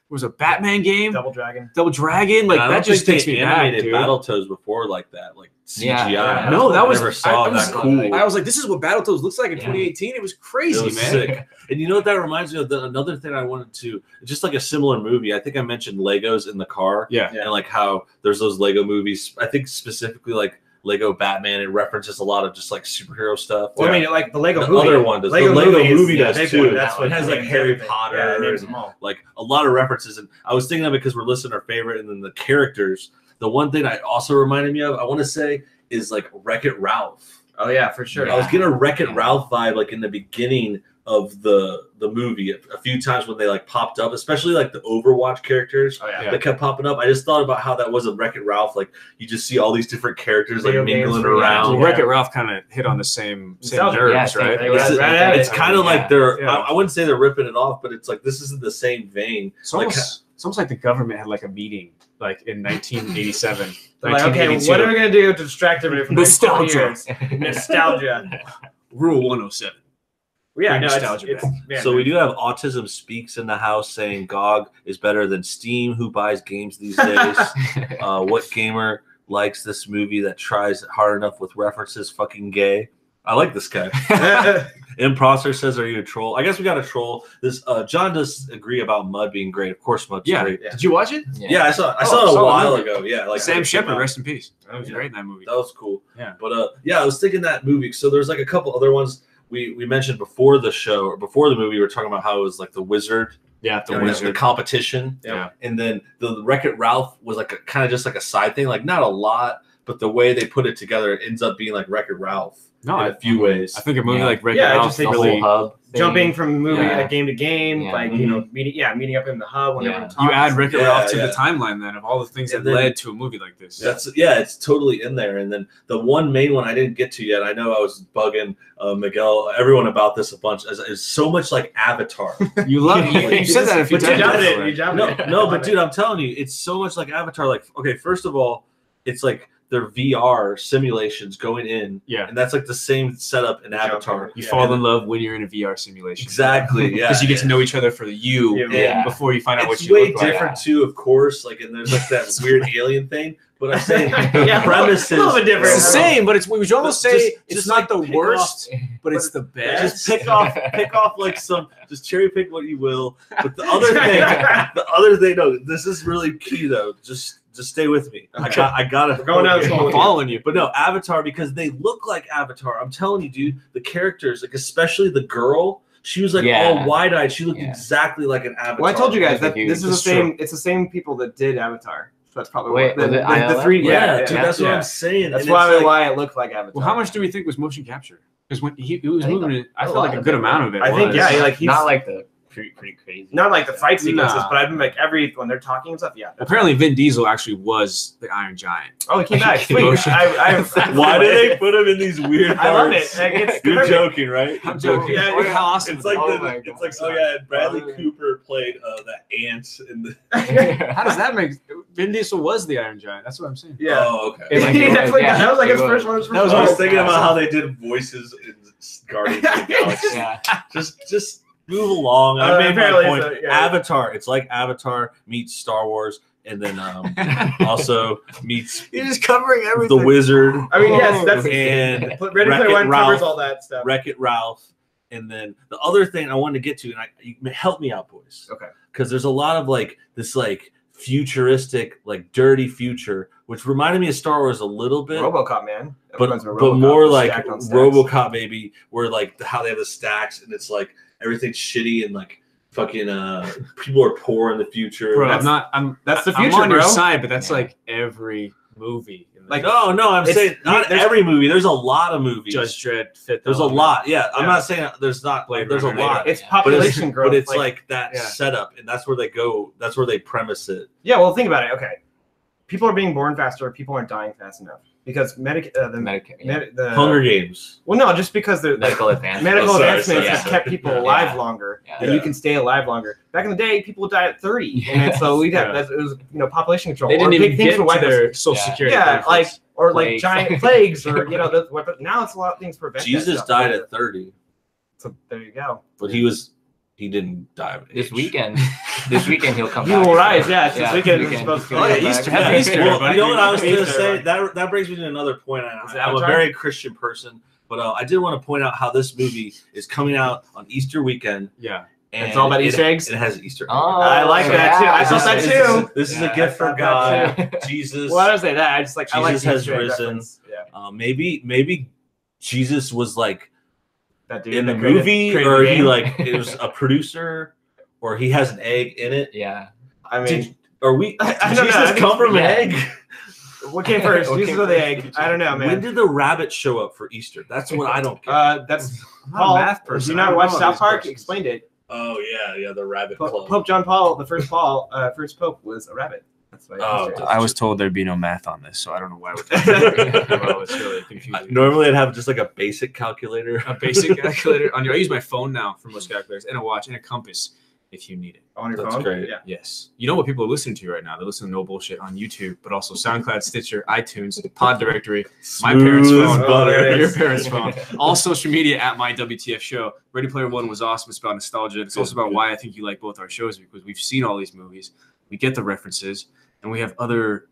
Speaker 4: was a Batman game,
Speaker 2: Double Dragon.
Speaker 4: Double Dragon. Like
Speaker 1: And I
Speaker 4: that
Speaker 1: don't
Speaker 4: just
Speaker 1: think
Speaker 4: takes
Speaker 1: they
Speaker 4: me back,
Speaker 1: animated
Speaker 4: dude.
Speaker 1: Battletoads before like that, like CGI.
Speaker 3: Yeah.
Speaker 4: No, that was
Speaker 1: I never saw
Speaker 4: I was
Speaker 1: that cool.
Speaker 4: I was like, this is what Battletoads looks like in
Speaker 3: Yeah.
Speaker 4: 2018. It was
Speaker 1: It
Speaker 4: crazy,
Speaker 1: was
Speaker 4: man.
Speaker 1: sick. And you know what that reminds me of? Another thing I wanted to, just like a similar movie. I think I mentioned Legos in the car.
Speaker 4: Yeah.
Speaker 1: And like how there's those Lego movies. I think specifically like Lego Batman. It references a lot of just like superhero stuff.
Speaker 2: Well, I mean, like the Lego
Speaker 1: The
Speaker 2: movie.
Speaker 1: other one does.
Speaker 2: Lego
Speaker 1: The Lego
Speaker 2: is
Speaker 1: movie
Speaker 2: the
Speaker 1: does
Speaker 2: big
Speaker 1: too.
Speaker 2: one. That's what
Speaker 1: It has like
Speaker 2: names
Speaker 1: Harry
Speaker 2: everything.
Speaker 1: Potter.
Speaker 2: Yeah, it names
Speaker 1: and,
Speaker 2: them all.
Speaker 1: like a lot of references. And I was thinking of it because we're listing our favorite, and then the characters. The one thing I also reminded me of, I want to say, is like Wreck-It Ralph.
Speaker 2: Oh yeah, for sure.
Speaker 1: I was getting a Wreck-It Ralph vibe like in the beginning of the movie a few times when they like popped up, especially like the Overwatch characters
Speaker 2: Oh yeah.
Speaker 1: that kept popping up. I just thought about how that was a Wreck-It Ralph. Like you just see all these different characters like
Speaker 2: Video games
Speaker 1: mingling
Speaker 2: for-
Speaker 1: around.
Speaker 4: Well,
Speaker 2: Yeah.
Speaker 4: Wreck-It Ralph kind of hit on the same
Speaker 2: Nostalgia.
Speaker 4: nerves,
Speaker 3: Yeah,
Speaker 4: right?
Speaker 3: same thing.
Speaker 2: It's-
Speaker 3: Yeah,
Speaker 2: right,
Speaker 1: It's kind of like
Speaker 3: yeah.
Speaker 1: they're.
Speaker 2: Yeah.
Speaker 1: I wouldn't say they're ripping it off, but it's like this is in the same vein.
Speaker 4: It's
Speaker 1: Like,
Speaker 4: almost like the government had like a meeting like in 1987.
Speaker 2: They're like, okay,
Speaker 4: 1982.
Speaker 2: what are we gonna do to distract everybody from
Speaker 4: Nostalgia.
Speaker 2: Nostalgia.
Speaker 4: Rule 107.
Speaker 2: Yeah,
Speaker 4: Bring
Speaker 2: no,
Speaker 4: nostalgia
Speaker 2: it's
Speaker 4: back.
Speaker 2: man,
Speaker 1: So we do have Autism Speaks in the house saying GOG is better than Steam. Who buys games these days? What gamer likes this movie that tries hard enough with references? Fucking gay. I like this guy. Imposter says, "Are you a troll?" I guess we got a troll. This John does agree about Mud being great. Of course, Mud's great.
Speaker 4: Did you watch it?
Speaker 1: Yeah, I saw it a
Speaker 4: solid
Speaker 1: while
Speaker 4: movie.
Speaker 1: ago. Yeah, like
Speaker 4: Sam
Speaker 1: when it came
Speaker 4: Shepard,
Speaker 1: out.
Speaker 4: rest in peace. That was
Speaker 1: Yeah.
Speaker 4: great in that movie.
Speaker 1: That was cool.
Speaker 4: Yeah.
Speaker 1: But yeah, I was thinking that movie. So there's like a couple other ones we mentioned before the show or before the movie. We were talking about how it was like the Wizard,
Speaker 4: Yeah, the
Speaker 1: the
Speaker 4: Wizard.
Speaker 1: competition.
Speaker 4: Yeah.
Speaker 1: And then the Wreck-It Ralph was like a kind of just like a side thing, like not a lot, but the way they put it together, it ends up being like Wreck-It Ralph
Speaker 4: No,
Speaker 1: in a few ways.
Speaker 4: I think a movie
Speaker 3: Yeah.
Speaker 4: like Wreck-It
Speaker 2: Yeah, I
Speaker 4: Ralph
Speaker 2: just think
Speaker 3: The
Speaker 4: really
Speaker 3: whole hub thing.
Speaker 2: jumping from movie
Speaker 3: Yeah.
Speaker 2: game to game,
Speaker 3: Yeah.
Speaker 2: like you know, meeting up in the hub whenever
Speaker 3: Yeah.
Speaker 2: we're talking.
Speaker 4: you add Wreck-It
Speaker 1: Yeah,
Speaker 4: Ralph to
Speaker 1: yeah.
Speaker 4: the timeline then of all the things
Speaker 1: And
Speaker 4: that
Speaker 1: then-
Speaker 4: led to a movie like this.
Speaker 1: It's totally in there. And then the one main one I didn't get to yet, I know I was bugging Miguel, everyone about this a bunch, is so much like Avatar.
Speaker 4: You love you said that a few
Speaker 1: But
Speaker 4: times.
Speaker 2: You jumped it.
Speaker 4: already.
Speaker 2: You jumped
Speaker 1: No,
Speaker 2: it.
Speaker 1: no, but dude, I'm telling you, it's so much like Avatar. Like, okay, first of all, it's like their VR simulations going in,
Speaker 4: Yeah.
Speaker 1: and that's like the same setup in Avatar.
Speaker 4: You
Speaker 2: Yeah.
Speaker 4: fall in love when you're in a VR simulation.
Speaker 1: Exactly, yeah.
Speaker 4: Because you get to know each other for the you
Speaker 2: Yeah.
Speaker 4: before you find out what
Speaker 1: It's
Speaker 4: you
Speaker 1: way
Speaker 4: look like.
Speaker 1: different too, of course. Like, and there's like that weird alien thing. But I'm saying
Speaker 2: Yeah,
Speaker 1: the premise
Speaker 2: a little bit
Speaker 1: is
Speaker 2: different.
Speaker 4: It's the same, but we would almost say
Speaker 1: Just-
Speaker 4: it's
Speaker 1: just
Speaker 4: not
Speaker 1: like
Speaker 4: the
Speaker 1: pick
Speaker 4: worst, but it's the best.
Speaker 1: just pick off like some, just cherry pick what you will. But the other thing, no, this is really key though. Just stay with me. I gotta.
Speaker 2: We're going down this hole
Speaker 4: I'm
Speaker 2: with you.
Speaker 4: following you.
Speaker 1: But no, Avatar, because they look like Avatar. I'm telling you, dude, the characters, like especially the girl, she was like
Speaker 3: Yeah.
Speaker 1: all wide-eyed. She looked
Speaker 3: Yeah.
Speaker 1: exactly like an Avatar.
Speaker 2: Well, I told you guys that
Speaker 3: Huge.
Speaker 2: this is the
Speaker 1: It's
Speaker 2: same. It's the same people that did Avatar. So that's probably
Speaker 3: Wait,
Speaker 2: why.
Speaker 3: was it
Speaker 2: The
Speaker 3: ILM?
Speaker 2: 3D.
Speaker 1: Yeah,
Speaker 2: Yeah,
Speaker 1: dude,
Speaker 2: yeah.
Speaker 1: that's what
Speaker 2: Yeah.
Speaker 1: I'm saying.
Speaker 2: That's
Speaker 1: And
Speaker 2: why
Speaker 1: it's like,
Speaker 2: why it looked like Avatar.
Speaker 4: Well, how much do we think was motion capture? Because when he was
Speaker 3: I think
Speaker 4: moving it, I
Speaker 3: a
Speaker 4: felt
Speaker 3: lot
Speaker 4: like a
Speaker 3: of
Speaker 4: good
Speaker 3: it
Speaker 4: amount
Speaker 3: was.
Speaker 4: of it.
Speaker 2: I think
Speaker 4: was.
Speaker 2: yeah, like he's
Speaker 3: Not like the pretty crazy.
Speaker 2: Not like the fight sequences,
Speaker 4: Nah.
Speaker 2: but I've been like when they're talking and stuff. Yeah.
Speaker 4: Apparently, Vin Diesel actually was the Iron Giant.
Speaker 2: Oh, he came back. Sweet.
Speaker 4: Motion.
Speaker 1: Why do they put him in these weird parts?
Speaker 2: I love it. Like, it's
Speaker 1: You're
Speaker 2: perfect.
Speaker 1: joking, right?
Speaker 4: I'm joking.
Speaker 2: Yeah,
Speaker 4: Look at how awesome
Speaker 1: It's like
Speaker 3: Oh my
Speaker 1: it's like
Speaker 3: God.
Speaker 1: Bradley
Speaker 3: Oh, yeah.
Speaker 1: Cooper played that ant in the.
Speaker 4: How does that make? Vin Diesel was the Iron Giant. That's what I'm saying.
Speaker 2: Yeah.
Speaker 1: Oh, okay.
Speaker 3: It, like,
Speaker 2: He
Speaker 3: it was,
Speaker 2: definitely-
Speaker 3: yeah,
Speaker 2: that was like
Speaker 3: it
Speaker 2: his first one.
Speaker 1: I was
Speaker 2: first
Speaker 1: thinking
Speaker 2: one.
Speaker 1: about how they did voices in Guardians of the Galaxy.
Speaker 3: Yeah.
Speaker 1: Just move along. I made my
Speaker 2: apparently
Speaker 1: point.
Speaker 2: so, yeah.
Speaker 1: Avatar. It's like Avatar meets Star Wars, and then also meets
Speaker 4: You're just covering everything.
Speaker 1: the Wizard.
Speaker 2: I mean, yes, that's
Speaker 1: and
Speaker 2: Ready Player
Speaker 1: Wreck-It
Speaker 2: One
Speaker 1: Ralph.
Speaker 2: covers all that stuff.
Speaker 1: Wreck-It Ralph. And then the other thing I wanted to get to, and you help me out, boys.
Speaker 2: Okay.
Speaker 1: Because there's a lot of like this like futuristic, like dirty future, which reminded me of Star Wars a little bit.
Speaker 2: RoboCop, man.
Speaker 1: but
Speaker 2: Everyone's a
Speaker 1: but
Speaker 2: RoboCop
Speaker 1: more
Speaker 2: with
Speaker 1: like
Speaker 2: stacked on stacks.
Speaker 1: RoboCop maybe, where like how they have the stacks and it's like everything's shitty and like fucking people are poor in the future.
Speaker 4: Bro,
Speaker 2: That's-
Speaker 4: I'm
Speaker 2: that's the
Speaker 4: I'm
Speaker 2: future,
Speaker 4: on your
Speaker 2: bro.
Speaker 4: side, but that's
Speaker 3: Yeah.
Speaker 4: like every movie.
Speaker 2: Like,
Speaker 1: No, I'm
Speaker 2: It's-
Speaker 1: saying not
Speaker 2: there's-
Speaker 1: every movie. There's a lot of movies.
Speaker 4: Judge Dredd fit.
Speaker 1: There's a
Speaker 4: the
Speaker 1: lot. Yeah, I'm
Speaker 2: Yeah.
Speaker 1: not saying there's not.
Speaker 4: Blade
Speaker 1: There's a
Speaker 4: Runner.
Speaker 1: lot.
Speaker 2: it's
Speaker 3: Yeah.
Speaker 1: But it's,
Speaker 2: population growth.
Speaker 1: but it's like that
Speaker 4: Yeah.
Speaker 1: setup, and that's where they go. That's where they premise it.
Speaker 2: yeah. Well, think about it. Okay, people are being born faster. People aren't dying fast enough because the
Speaker 1: Hunger Games.
Speaker 2: Well, no, just because the
Speaker 3: medical advancements.
Speaker 2: medical
Speaker 1: Oh, sorry,
Speaker 2: advancements
Speaker 1: sorry.
Speaker 2: have kept people
Speaker 3: Yeah.
Speaker 2: alive longer,
Speaker 3: Yeah.
Speaker 2: and you can stay alive longer. Back in the day, people would die at 30, and so we'd have it was population control.
Speaker 4: They
Speaker 2: or
Speaker 4: didn't
Speaker 2: big
Speaker 4: even
Speaker 2: things
Speaker 4: get
Speaker 2: would wipe
Speaker 4: to
Speaker 2: us.
Speaker 4: their social
Speaker 3: Yeah.
Speaker 4: security.
Speaker 2: Yeah, like
Speaker 4: benefits.
Speaker 2: or like
Speaker 3: Plagues.
Speaker 2: giant plagues, or but now it's a lot of things prevent. that
Speaker 1: Jesus
Speaker 2: stuff.
Speaker 1: died at 30,
Speaker 2: So there you go.
Speaker 1: but he didn't die of
Speaker 3: This
Speaker 1: age.
Speaker 3: weekend he'll come
Speaker 2: He
Speaker 3: back.
Speaker 2: will rise. Yeah, it's
Speaker 3: Yeah,
Speaker 2: this weekend.
Speaker 3: this
Speaker 2: It's
Speaker 3: weekend.
Speaker 2: supposed to
Speaker 1: Oh, yeah,
Speaker 2: come back.
Speaker 1: Easter.
Speaker 2: Happy
Speaker 1: Yeah.
Speaker 2: Easter,
Speaker 1: Well,
Speaker 2: everybody.
Speaker 1: you know what I was going to
Speaker 2: Easter,
Speaker 1: say?
Speaker 2: everybody.
Speaker 1: That brings me to another point.
Speaker 2: Is it
Speaker 1: I'm a
Speaker 2: Avatar?
Speaker 1: very Christian person, but I did want to point out how this movie is coming out on Easter weekend.
Speaker 4: Yeah.
Speaker 1: And
Speaker 2: It's all about Easter eggs?
Speaker 1: It has Easter eggs.
Speaker 3: Oh,
Speaker 2: I like that too. I
Speaker 3: yeah.
Speaker 2: thought that too.
Speaker 1: This is
Speaker 2: Yeah,
Speaker 1: a gift
Speaker 2: I
Speaker 1: from
Speaker 2: thought that
Speaker 1: God.
Speaker 3: too.
Speaker 1: Jesus.
Speaker 2: Well, I don't say that. I just like I like
Speaker 1: Jesus
Speaker 2: the
Speaker 1: has
Speaker 2: Easter egg
Speaker 1: risen.
Speaker 2: reference. Yeah,
Speaker 1: Maybe Jesus was like
Speaker 2: that dude
Speaker 1: in the
Speaker 2: that created-
Speaker 1: movie,
Speaker 2: created
Speaker 1: or
Speaker 2: the
Speaker 1: he
Speaker 2: game.
Speaker 1: like it was a producer, or he has an egg in it.
Speaker 3: Yeah.
Speaker 2: I mean,
Speaker 1: Are we?
Speaker 2: I
Speaker 1: Did
Speaker 2: don't know.
Speaker 1: Jesus
Speaker 2: I think-
Speaker 1: come from an
Speaker 3: yeah.
Speaker 1: egg?
Speaker 2: what came first?
Speaker 3: What
Speaker 2: Jesus
Speaker 3: came
Speaker 2: or the
Speaker 3: first?
Speaker 2: egg? I don't know,
Speaker 1: When
Speaker 2: man.
Speaker 1: did the rabbit show up for Easter? That's what I don't get.
Speaker 2: That's
Speaker 4: I'm not
Speaker 2: Paul.
Speaker 4: a math
Speaker 2: Did
Speaker 4: person.
Speaker 2: you
Speaker 4: I
Speaker 2: not
Speaker 4: don't
Speaker 2: watch
Speaker 4: know
Speaker 2: South
Speaker 4: these
Speaker 2: Park?
Speaker 4: questions.
Speaker 2: Explained it.
Speaker 1: Oh yeah, the rabbit club.
Speaker 2: Pope John Paul, the first pope was a rabbit. That's why.
Speaker 1: Oh,
Speaker 2: Easter egg.
Speaker 4: I was told there'd be no math on this, so I don't know why we're well, it's really confusing.
Speaker 1: Normally, I'd have just like a basic calculator.
Speaker 4: A basic calculator on your. I use my phone now for most calculators, and a watch and a compass if you need it.
Speaker 2: on your
Speaker 1: That's
Speaker 2: phone.
Speaker 1: great.
Speaker 2: Yeah.
Speaker 4: Yes. You know what people are listening to right now? They're listening to No Bullshit on YouTube, but also SoundCloud, Stitcher, iTunes, Pod Directory, my parents'
Speaker 1: Smooth
Speaker 4: phone,
Speaker 1: butter.
Speaker 4: your parents' phone, all social media at my WTF show. Ready Player One was awesome. It's about nostalgia. It's also about why I think you like both our shows, because we've seen all these movies, we get the references, and we have other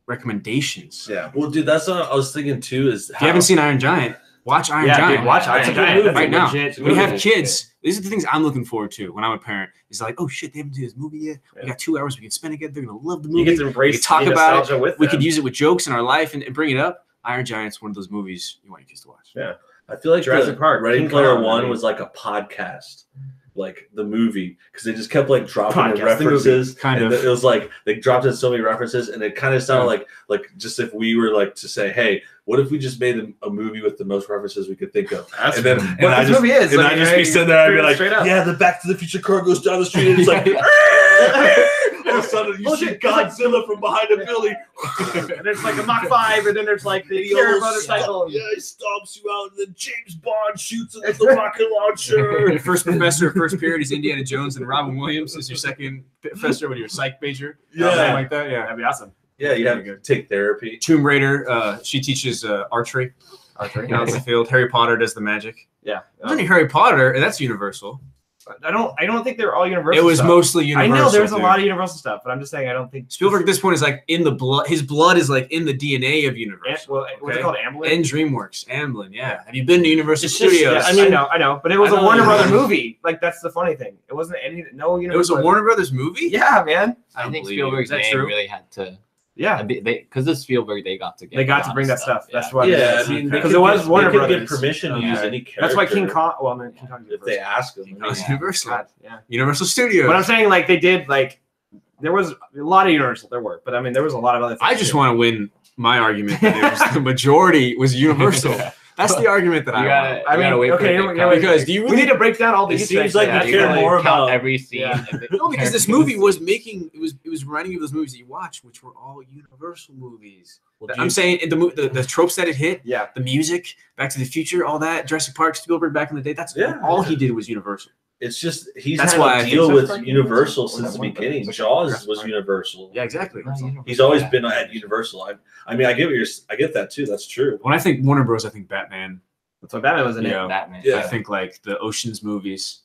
Speaker 4: recommendations.
Speaker 2: Yeah.
Speaker 1: Well, dude, that's what I was thinking too. Is
Speaker 4: If you haven't seen Iron Giant, watch Iron
Speaker 2: Yeah,
Speaker 4: Giant.
Speaker 2: dude, watch
Speaker 1: That's
Speaker 2: Iron
Speaker 1: a good
Speaker 2: Giant.
Speaker 1: movie.
Speaker 2: That's a
Speaker 4: Right now,
Speaker 2: legit
Speaker 4: we have
Speaker 2: movie.
Speaker 4: kids. These are the things I'm looking forward to when I'm a parent. It's like, oh shit, they haven't seen this movie yet. We
Speaker 2: Yeah.
Speaker 4: got 2 hours we can spend together. They're gonna love the
Speaker 2: You
Speaker 4: movie.
Speaker 2: get to embrace
Speaker 4: We could talk
Speaker 2: the
Speaker 4: about it.
Speaker 2: nostalgia with
Speaker 4: We
Speaker 2: them.
Speaker 4: could use it with jokes in our life and bring it up. Iron Giant's one of those movies you want your kids to watch.
Speaker 2: Yeah.
Speaker 1: I feel like
Speaker 2: Jurassic Park,
Speaker 1: Ready
Speaker 2: King
Speaker 1: Player
Speaker 2: Kong, I
Speaker 1: One
Speaker 2: mean.
Speaker 1: was like a podcast, like the movie, because they just kept like dropping in
Speaker 2: Podcast, the movie.
Speaker 1: references.
Speaker 4: Kind
Speaker 1: and
Speaker 4: of.
Speaker 1: it was like they dropped in so many references, and it kind of sounded like just if we were like to say, hey, what if we just made a movie with the most references we could think of?
Speaker 2: That's
Speaker 1: And then
Speaker 2: what
Speaker 1: I
Speaker 2: this
Speaker 1: just,
Speaker 2: movie is.
Speaker 1: and
Speaker 2: Like,
Speaker 1: I just
Speaker 2: yeah,
Speaker 1: be sitting there and be like,
Speaker 2: straight up.
Speaker 1: yeah, the Back to the Future car goes down the street, and it's like. All of a sudden, you see
Speaker 2: Bullshit.
Speaker 1: Godzilla from behind a building.
Speaker 2: And there's like a Mach 5, and then there's like the
Speaker 1: He
Speaker 2: Carrot
Speaker 1: almost
Speaker 2: motorcycle.
Speaker 1: Yeah, he stomps you out, and then James Bond shoots him with the rocket launcher.
Speaker 4: Your first professor, first period is Indiana Jones, and Robin Williams is your second professor with your psych major.
Speaker 1: Yeah.
Speaker 4: Something like that. Yeah.
Speaker 2: That'd be awesome.
Speaker 1: Yeah, you have to take therapy.
Speaker 4: Tomb Raider, she teaches archery
Speaker 2: Archery.
Speaker 4: out in the field. Harry Potter does the magic.
Speaker 2: Yeah.
Speaker 4: Not only Harry Potter, and that's Universal.
Speaker 2: I don't think they're all Universal.
Speaker 4: It was
Speaker 2: stuff.
Speaker 4: mostly Universal.
Speaker 2: I know there's
Speaker 4: dude.
Speaker 2: a lot of Universal stuff, but I'm just saying I don't think
Speaker 4: Spielberg at this point is like in the blood. His blood is like in the DNA of Universal.
Speaker 2: Well, what's it called? Amblin?
Speaker 4: And DreamWorks, Amblin. Yeah. Have you been to Universal
Speaker 1: It's just-
Speaker 4: Studios?
Speaker 1: I mean,
Speaker 2: I know, but it was
Speaker 1: I
Speaker 2: a
Speaker 1: know
Speaker 2: Warner
Speaker 1: it
Speaker 2: Brother
Speaker 1: is.
Speaker 2: movie. Like that's the funny thing. It wasn't any no Universal.
Speaker 4: it was a Warner Brothers movie.
Speaker 2: Yeah, man.
Speaker 3: I think
Speaker 4: believe you.
Speaker 3: Spielberg's
Speaker 4: Is that
Speaker 3: name
Speaker 4: true?
Speaker 3: really had to.
Speaker 2: Yeah,
Speaker 3: Because of Spielberg, they got to get.
Speaker 2: they got
Speaker 3: a
Speaker 2: to
Speaker 3: lot
Speaker 2: bring
Speaker 3: of
Speaker 2: that stuff.
Speaker 3: Yeah.
Speaker 2: That's why.
Speaker 1: Yeah, I mean,
Speaker 2: because
Speaker 1: because
Speaker 2: it was Warner
Speaker 1: they could get
Speaker 2: Brothers.
Speaker 1: permission to use
Speaker 2: Okay.
Speaker 1: any character.
Speaker 2: That's why King Kong. Well, then King Kong.
Speaker 1: if they ask them.
Speaker 4: That was
Speaker 3: Yeah.
Speaker 4: Universal.
Speaker 2: God, yeah.
Speaker 4: Universal Studios.
Speaker 2: But I'm saying like they did like there was a lot of Universal. There were, but I mean there was a lot of other things.
Speaker 4: I just
Speaker 2: too.
Speaker 4: want to win my argument that it was, the majority was Universal. That's the argument that I want.
Speaker 2: I mean, okay,
Speaker 4: because do you really,
Speaker 2: we need to break down all the
Speaker 1: It
Speaker 2: Easter eggs.
Speaker 1: seems like you care more about
Speaker 3: every scene.
Speaker 2: Yeah.
Speaker 4: No, because this movie was making it was reminding you of those movies that you watch, which were all Universal movies.
Speaker 1: Well,
Speaker 4: I'm saying the tropes that it hit,
Speaker 2: Yeah.
Speaker 4: the music, Back to the Future, all that, Jurassic Park, Spielberg back in the day. That's all he did was Universal.
Speaker 1: It's just he's
Speaker 4: That's
Speaker 1: had
Speaker 4: why I
Speaker 1: a
Speaker 4: think
Speaker 1: deal
Speaker 4: so.
Speaker 1: with Universal since the beginning. Jaws was Universal.
Speaker 4: Yeah, exactly.
Speaker 1: He's always been at Universal. I mean, I get that too. That's true.
Speaker 4: When I think Warner Bros, I think Batman.
Speaker 2: That's what Batman was in it.
Speaker 3: Batman.
Speaker 1: Yeah.
Speaker 4: I think like the Ocean's movies,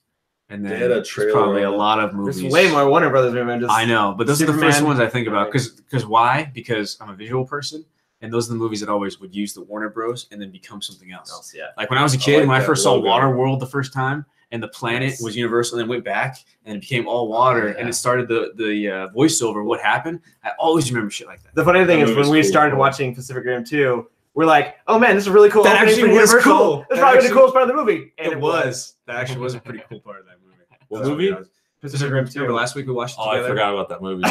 Speaker 4: and
Speaker 1: They
Speaker 4: then
Speaker 1: had a
Speaker 4: there's
Speaker 1: trailer
Speaker 4: probably a
Speaker 1: on
Speaker 4: lot of movies.
Speaker 2: There's way more Warner Brothers movies. Just
Speaker 4: I know, but those are the first
Speaker 2: Superman.
Speaker 4: ones I think about. Because why? Because I'm a visual person, and those are the movies that always would use the Warner Bros. And then become something else.
Speaker 2: Yeah.
Speaker 4: Like when I was a kid,
Speaker 1: like
Speaker 4: when I
Speaker 1: that
Speaker 4: first saw
Speaker 1: logo.
Speaker 4: Waterworld the first time, and the planet was Universal, and then went back, and it became all water, and it started the voiceover. What happened? I always remember shit like that.
Speaker 2: The funny thing
Speaker 1: That
Speaker 2: is,
Speaker 1: movie's
Speaker 2: when we
Speaker 1: cool.
Speaker 2: started watching Pacific Rim 2, we're like, oh man, this is a really cool.
Speaker 4: That
Speaker 2: opening
Speaker 4: actually
Speaker 2: for
Speaker 4: was
Speaker 2: Universal.
Speaker 4: cool.
Speaker 2: It's
Speaker 4: That
Speaker 2: probably the
Speaker 4: actually-
Speaker 2: coolest part of the movie. And
Speaker 4: It was. That actually was a pretty cool part of that movie.
Speaker 1: What
Speaker 4: That's
Speaker 1: movie?
Speaker 4: it was.
Speaker 2: Pacific Rim 2.
Speaker 4: Remember last week we watched it
Speaker 1: Oh, I
Speaker 4: together?
Speaker 1: forgot about that movie.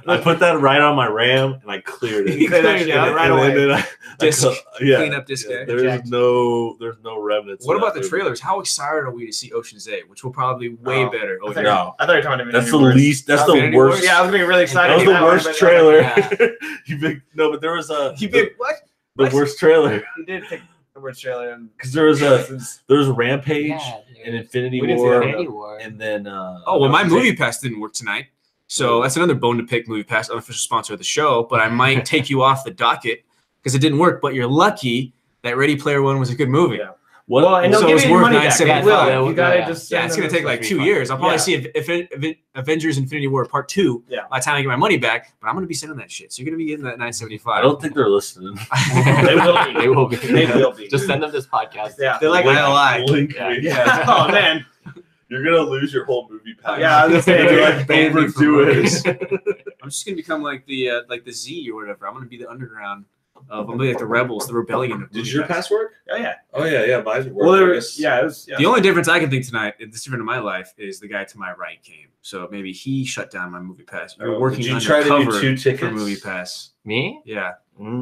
Speaker 1: I put that right on my RAM and I cleared it.
Speaker 2: You cleared that shit out right away.
Speaker 1: And then
Speaker 4: Disc.
Speaker 1: yeah,
Speaker 4: Clean up disc,
Speaker 1: yeah,
Speaker 4: eh?
Speaker 1: there's no remnants.
Speaker 4: What
Speaker 1: in
Speaker 4: about
Speaker 1: that
Speaker 4: the
Speaker 1: movie.
Speaker 4: trailers? How excited are we to see Ocean's 8, which will probably be way
Speaker 2: Oh.
Speaker 4: better? Oh,
Speaker 2: I thought
Speaker 1: No.
Speaker 2: I thought you were talking about
Speaker 1: That's the
Speaker 2: Infinity Wars.
Speaker 1: least. That's the
Speaker 4: Infinity
Speaker 1: worst.
Speaker 4: Wars?
Speaker 2: Yeah, I was gonna be really excited.
Speaker 1: That was
Speaker 2: to
Speaker 1: the
Speaker 2: get
Speaker 1: worst
Speaker 2: one, but-
Speaker 1: trailer. You big no, but there was a
Speaker 4: You big what?
Speaker 1: the
Speaker 4: What?
Speaker 1: worst trailer
Speaker 2: You did pick the worst trailer. And
Speaker 1: because there was Rampage
Speaker 3: Yeah,
Speaker 1: and Infinity
Speaker 2: We didn't see
Speaker 1: War,
Speaker 2: that one.
Speaker 3: Infinity War.
Speaker 1: and then
Speaker 4: Oh, well, my movie pass didn't work tonight. So that's another bone to pick. Movie Pass, unofficial sponsor of the show, but I might take you off the docket because it didn't work. But you're lucky that Ready Player One was a good movie.
Speaker 2: Yeah.
Speaker 1: what?
Speaker 2: Well, and
Speaker 4: So
Speaker 2: they'll
Speaker 4: it
Speaker 2: give
Speaker 4: was
Speaker 2: you your
Speaker 4: worth
Speaker 2: money back.
Speaker 4: $9.75.
Speaker 2: They will.
Speaker 3: Yeah,
Speaker 2: You gotta
Speaker 3: yeah.
Speaker 2: just
Speaker 4: Yeah, it's gonna take like 2 years. I'll probably see if Avengers Infinity War Part 2
Speaker 2: Yeah.
Speaker 4: by the time I get my money back. But I'm gonna be sending that shit. So you're gonna be getting that $9.75.
Speaker 1: I don't think they're listening.
Speaker 2: They will be.
Speaker 3: They will be.
Speaker 2: They will be.
Speaker 3: Just send them this podcast.
Speaker 2: Yeah.
Speaker 4: They're like,
Speaker 1: Link-
Speaker 4: I lie.
Speaker 1: link
Speaker 3: Yeah.
Speaker 1: me.
Speaker 2: Yeah. Oh man.
Speaker 1: You're gonna lose your whole movie pass.
Speaker 2: Yeah, I was gonna say,
Speaker 1: You're
Speaker 2: dude,
Speaker 1: like
Speaker 4: ban me from
Speaker 1: overdo
Speaker 4: movies.
Speaker 1: it.
Speaker 4: I'm just gonna become like the Z or whatever. I'm gonna be the underground of. I'm gonna be like the rebels, the rebellion. Of
Speaker 1: Did
Speaker 4: Movie
Speaker 1: your
Speaker 4: Pass.
Speaker 1: pass work?
Speaker 2: Oh yeah.
Speaker 1: Oh yeah, mine worked.
Speaker 2: Well,
Speaker 1: I
Speaker 2: there
Speaker 1: guess.
Speaker 2: yeah, it was. Yeah.
Speaker 4: The only difference I can think tonight, that's different in my life, is the guy to my right came. So maybe he shut down my Movie Pass. You're
Speaker 1: Oh,
Speaker 4: working
Speaker 1: did you try to do
Speaker 4: undercover
Speaker 1: 2 tickets?
Speaker 4: for Movie Pass.
Speaker 3: Me?
Speaker 4: Yeah.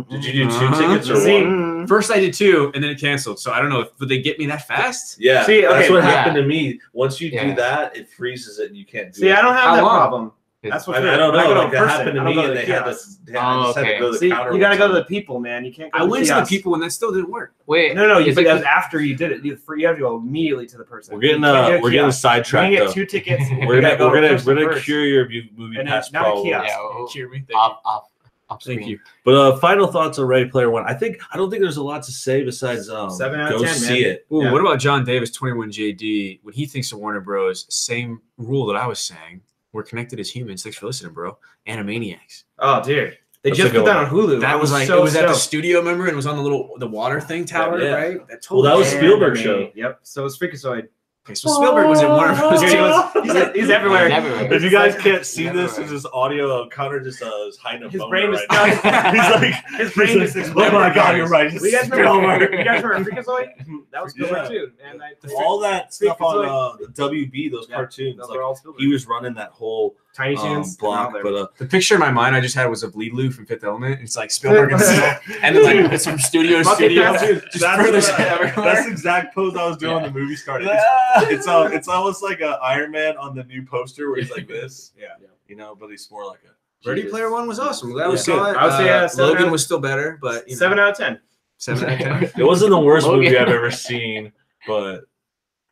Speaker 1: Did you do 2
Speaker 4: Uh-huh.
Speaker 1: tickets or
Speaker 2: See,
Speaker 1: one?
Speaker 4: First I did 2, and then it canceled. So I don't know. Would they get me that fast?
Speaker 1: Yeah,
Speaker 2: See,
Speaker 1: that's
Speaker 2: okay,
Speaker 1: what
Speaker 3: yeah.
Speaker 1: happened to me. Once you do
Speaker 3: Yeah.
Speaker 1: that, it freezes it and you can't do
Speaker 2: See,
Speaker 1: it.
Speaker 2: I don't have
Speaker 4: How
Speaker 2: that
Speaker 4: long?
Speaker 2: problem. That's what
Speaker 1: I don't
Speaker 2: when I
Speaker 1: know.
Speaker 2: go to
Speaker 1: Like
Speaker 2: a
Speaker 1: that
Speaker 2: person,
Speaker 1: happened to
Speaker 2: I don't
Speaker 1: me,
Speaker 2: go to
Speaker 1: and
Speaker 2: the
Speaker 1: they had
Speaker 2: kiosk.
Speaker 1: to. I just had to
Speaker 3: okay.
Speaker 1: go to the
Speaker 2: See,
Speaker 1: counter.
Speaker 2: you got to
Speaker 1: with
Speaker 2: go to
Speaker 1: them.
Speaker 2: the people, man. You can't go
Speaker 4: I
Speaker 2: to
Speaker 4: went
Speaker 2: the
Speaker 4: to the
Speaker 2: kiosk.
Speaker 4: people, and that still didn't work.
Speaker 3: Wait.
Speaker 2: No,
Speaker 3: is
Speaker 2: but
Speaker 3: it
Speaker 2: that was after you did it. You have to go immediately to the person.
Speaker 1: We're getting
Speaker 2: You can't get a
Speaker 1: we're getting
Speaker 2: kiosk.
Speaker 1: sidetracked
Speaker 2: You can
Speaker 1: though.
Speaker 2: get 2 tickets.
Speaker 1: We're gonna
Speaker 2: person first.
Speaker 1: cure your movie
Speaker 2: And
Speaker 1: pass
Speaker 2: then not a
Speaker 1: problem.
Speaker 2: kiosk.
Speaker 3: Yeah, well,
Speaker 4: Hear me?
Speaker 3: off
Speaker 4: Thank
Speaker 3: screen.
Speaker 4: you.
Speaker 1: But final thoughts on Ready Player One. I don't think there's a lot to say besides
Speaker 2: 7 out of
Speaker 1: go
Speaker 2: 10,
Speaker 1: see
Speaker 2: man.
Speaker 1: it.
Speaker 4: Ooh,
Speaker 2: Yeah.
Speaker 4: what about John Davis, 21 JD? When he thinks of Warner Bros., same rule that I was saying. We're connected as humans. Thanks for listening, bro. Animaniacs.
Speaker 2: Oh, dude. They
Speaker 1: That's
Speaker 2: just
Speaker 1: a good
Speaker 2: put that
Speaker 1: one.
Speaker 2: on Hulu.
Speaker 4: That was like
Speaker 2: so
Speaker 4: it was at the
Speaker 2: stoked.
Speaker 4: studio, remember, and it was on the water thing tower,
Speaker 1: Yeah.
Speaker 4: right? That
Speaker 1: Well, that was
Speaker 2: And
Speaker 1: Spielberg
Speaker 2: I
Speaker 1: show.
Speaker 2: mean, Yep. So it was Freakazoid.
Speaker 4: okay. So Spielberg was in Warner Bros.
Speaker 2: Dude, he's everywhere.
Speaker 3: Everywhere.
Speaker 1: If you guys can't see
Speaker 3: Never
Speaker 1: this,
Speaker 3: mind.
Speaker 1: it's just audio of Connor just is hiding a
Speaker 2: His
Speaker 1: boner
Speaker 2: brain is
Speaker 1: right now. He's like,
Speaker 2: His brain
Speaker 1: he's
Speaker 2: is
Speaker 1: like, oh my god, you're right.
Speaker 2: You
Speaker 1: It's
Speaker 2: guys remember?
Speaker 1: Spielberg.
Speaker 2: You guys remember Freakazoid? That was Spielberg
Speaker 1: Yeah.
Speaker 2: too. And
Speaker 1: All that stuff
Speaker 2: Freakazoid.
Speaker 1: on the WB, those
Speaker 2: Yeah,
Speaker 1: cartoons,
Speaker 2: those
Speaker 1: like
Speaker 2: were all Spielberg.
Speaker 1: he was running that whole
Speaker 2: Tiny Toons
Speaker 1: block.
Speaker 2: and all
Speaker 1: But
Speaker 4: The picture in my mind I just had was of Lulu from Fifth Element. It's like Spielberg and Snow, and then like it's from studio to
Speaker 2: Bucket
Speaker 4: studio.
Speaker 2: House, dude.
Speaker 4: Just further
Speaker 1: that's
Speaker 4: everywhere.
Speaker 1: the exact pose I was doing when the movie started.
Speaker 4: Yeah.
Speaker 1: It's almost like a Iron Man on the new poster where he's like this.
Speaker 4: Yeah.
Speaker 1: You know, but he's more like a
Speaker 4: Ready Player One was awesome. Glad we
Speaker 1: Yeah.
Speaker 4: saw it.
Speaker 2: I would say, 7
Speaker 4: Logan
Speaker 2: out-
Speaker 4: was still better, but you know,
Speaker 2: 7 out of 10.
Speaker 4: 7 out of 10.
Speaker 1: It wasn't the worst
Speaker 3: Logan.
Speaker 1: movie I've ever seen, but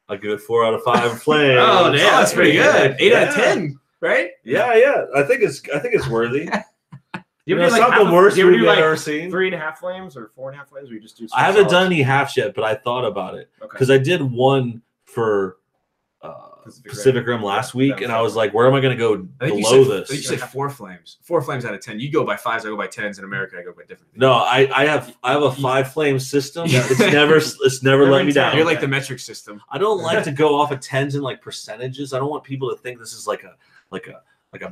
Speaker 1: I'll give it 4 out of 5 flames.
Speaker 4: Oh, damn, that's pretty good. 8 out of
Speaker 1: Yeah.
Speaker 4: 10, right?
Speaker 1: Yeah. I think it's worthy.
Speaker 2: You
Speaker 1: You know,
Speaker 2: ever
Speaker 1: it's
Speaker 2: do
Speaker 1: not
Speaker 2: like
Speaker 1: the
Speaker 2: half-
Speaker 1: worst
Speaker 2: do you ever
Speaker 1: movie
Speaker 2: do
Speaker 1: I've
Speaker 2: like
Speaker 1: ever seen.
Speaker 2: 3.5 flames or 4.5 flames? Or you just do?
Speaker 1: I haven't done any halves yet, but I thought about it
Speaker 2: Okay.
Speaker 1: because I did one for Pacific Rim last week, and I was like, where am I going to go
Speaker 4: I think
Speaker 1: below
Speaker 4: you said,
Speaker 1: this?
Speaker 4: I think you said 4 flames. 4 flames out of 10. You go by 5s, I go by 10s. In America, I go by different things.
Speaker 1: No, I have a 5 flame system. It's never let me down.
Speaker 4: You're like the metric system.
Speaker 1: I don't like to go off of 10s and like percentages. I don't want people to think this is like a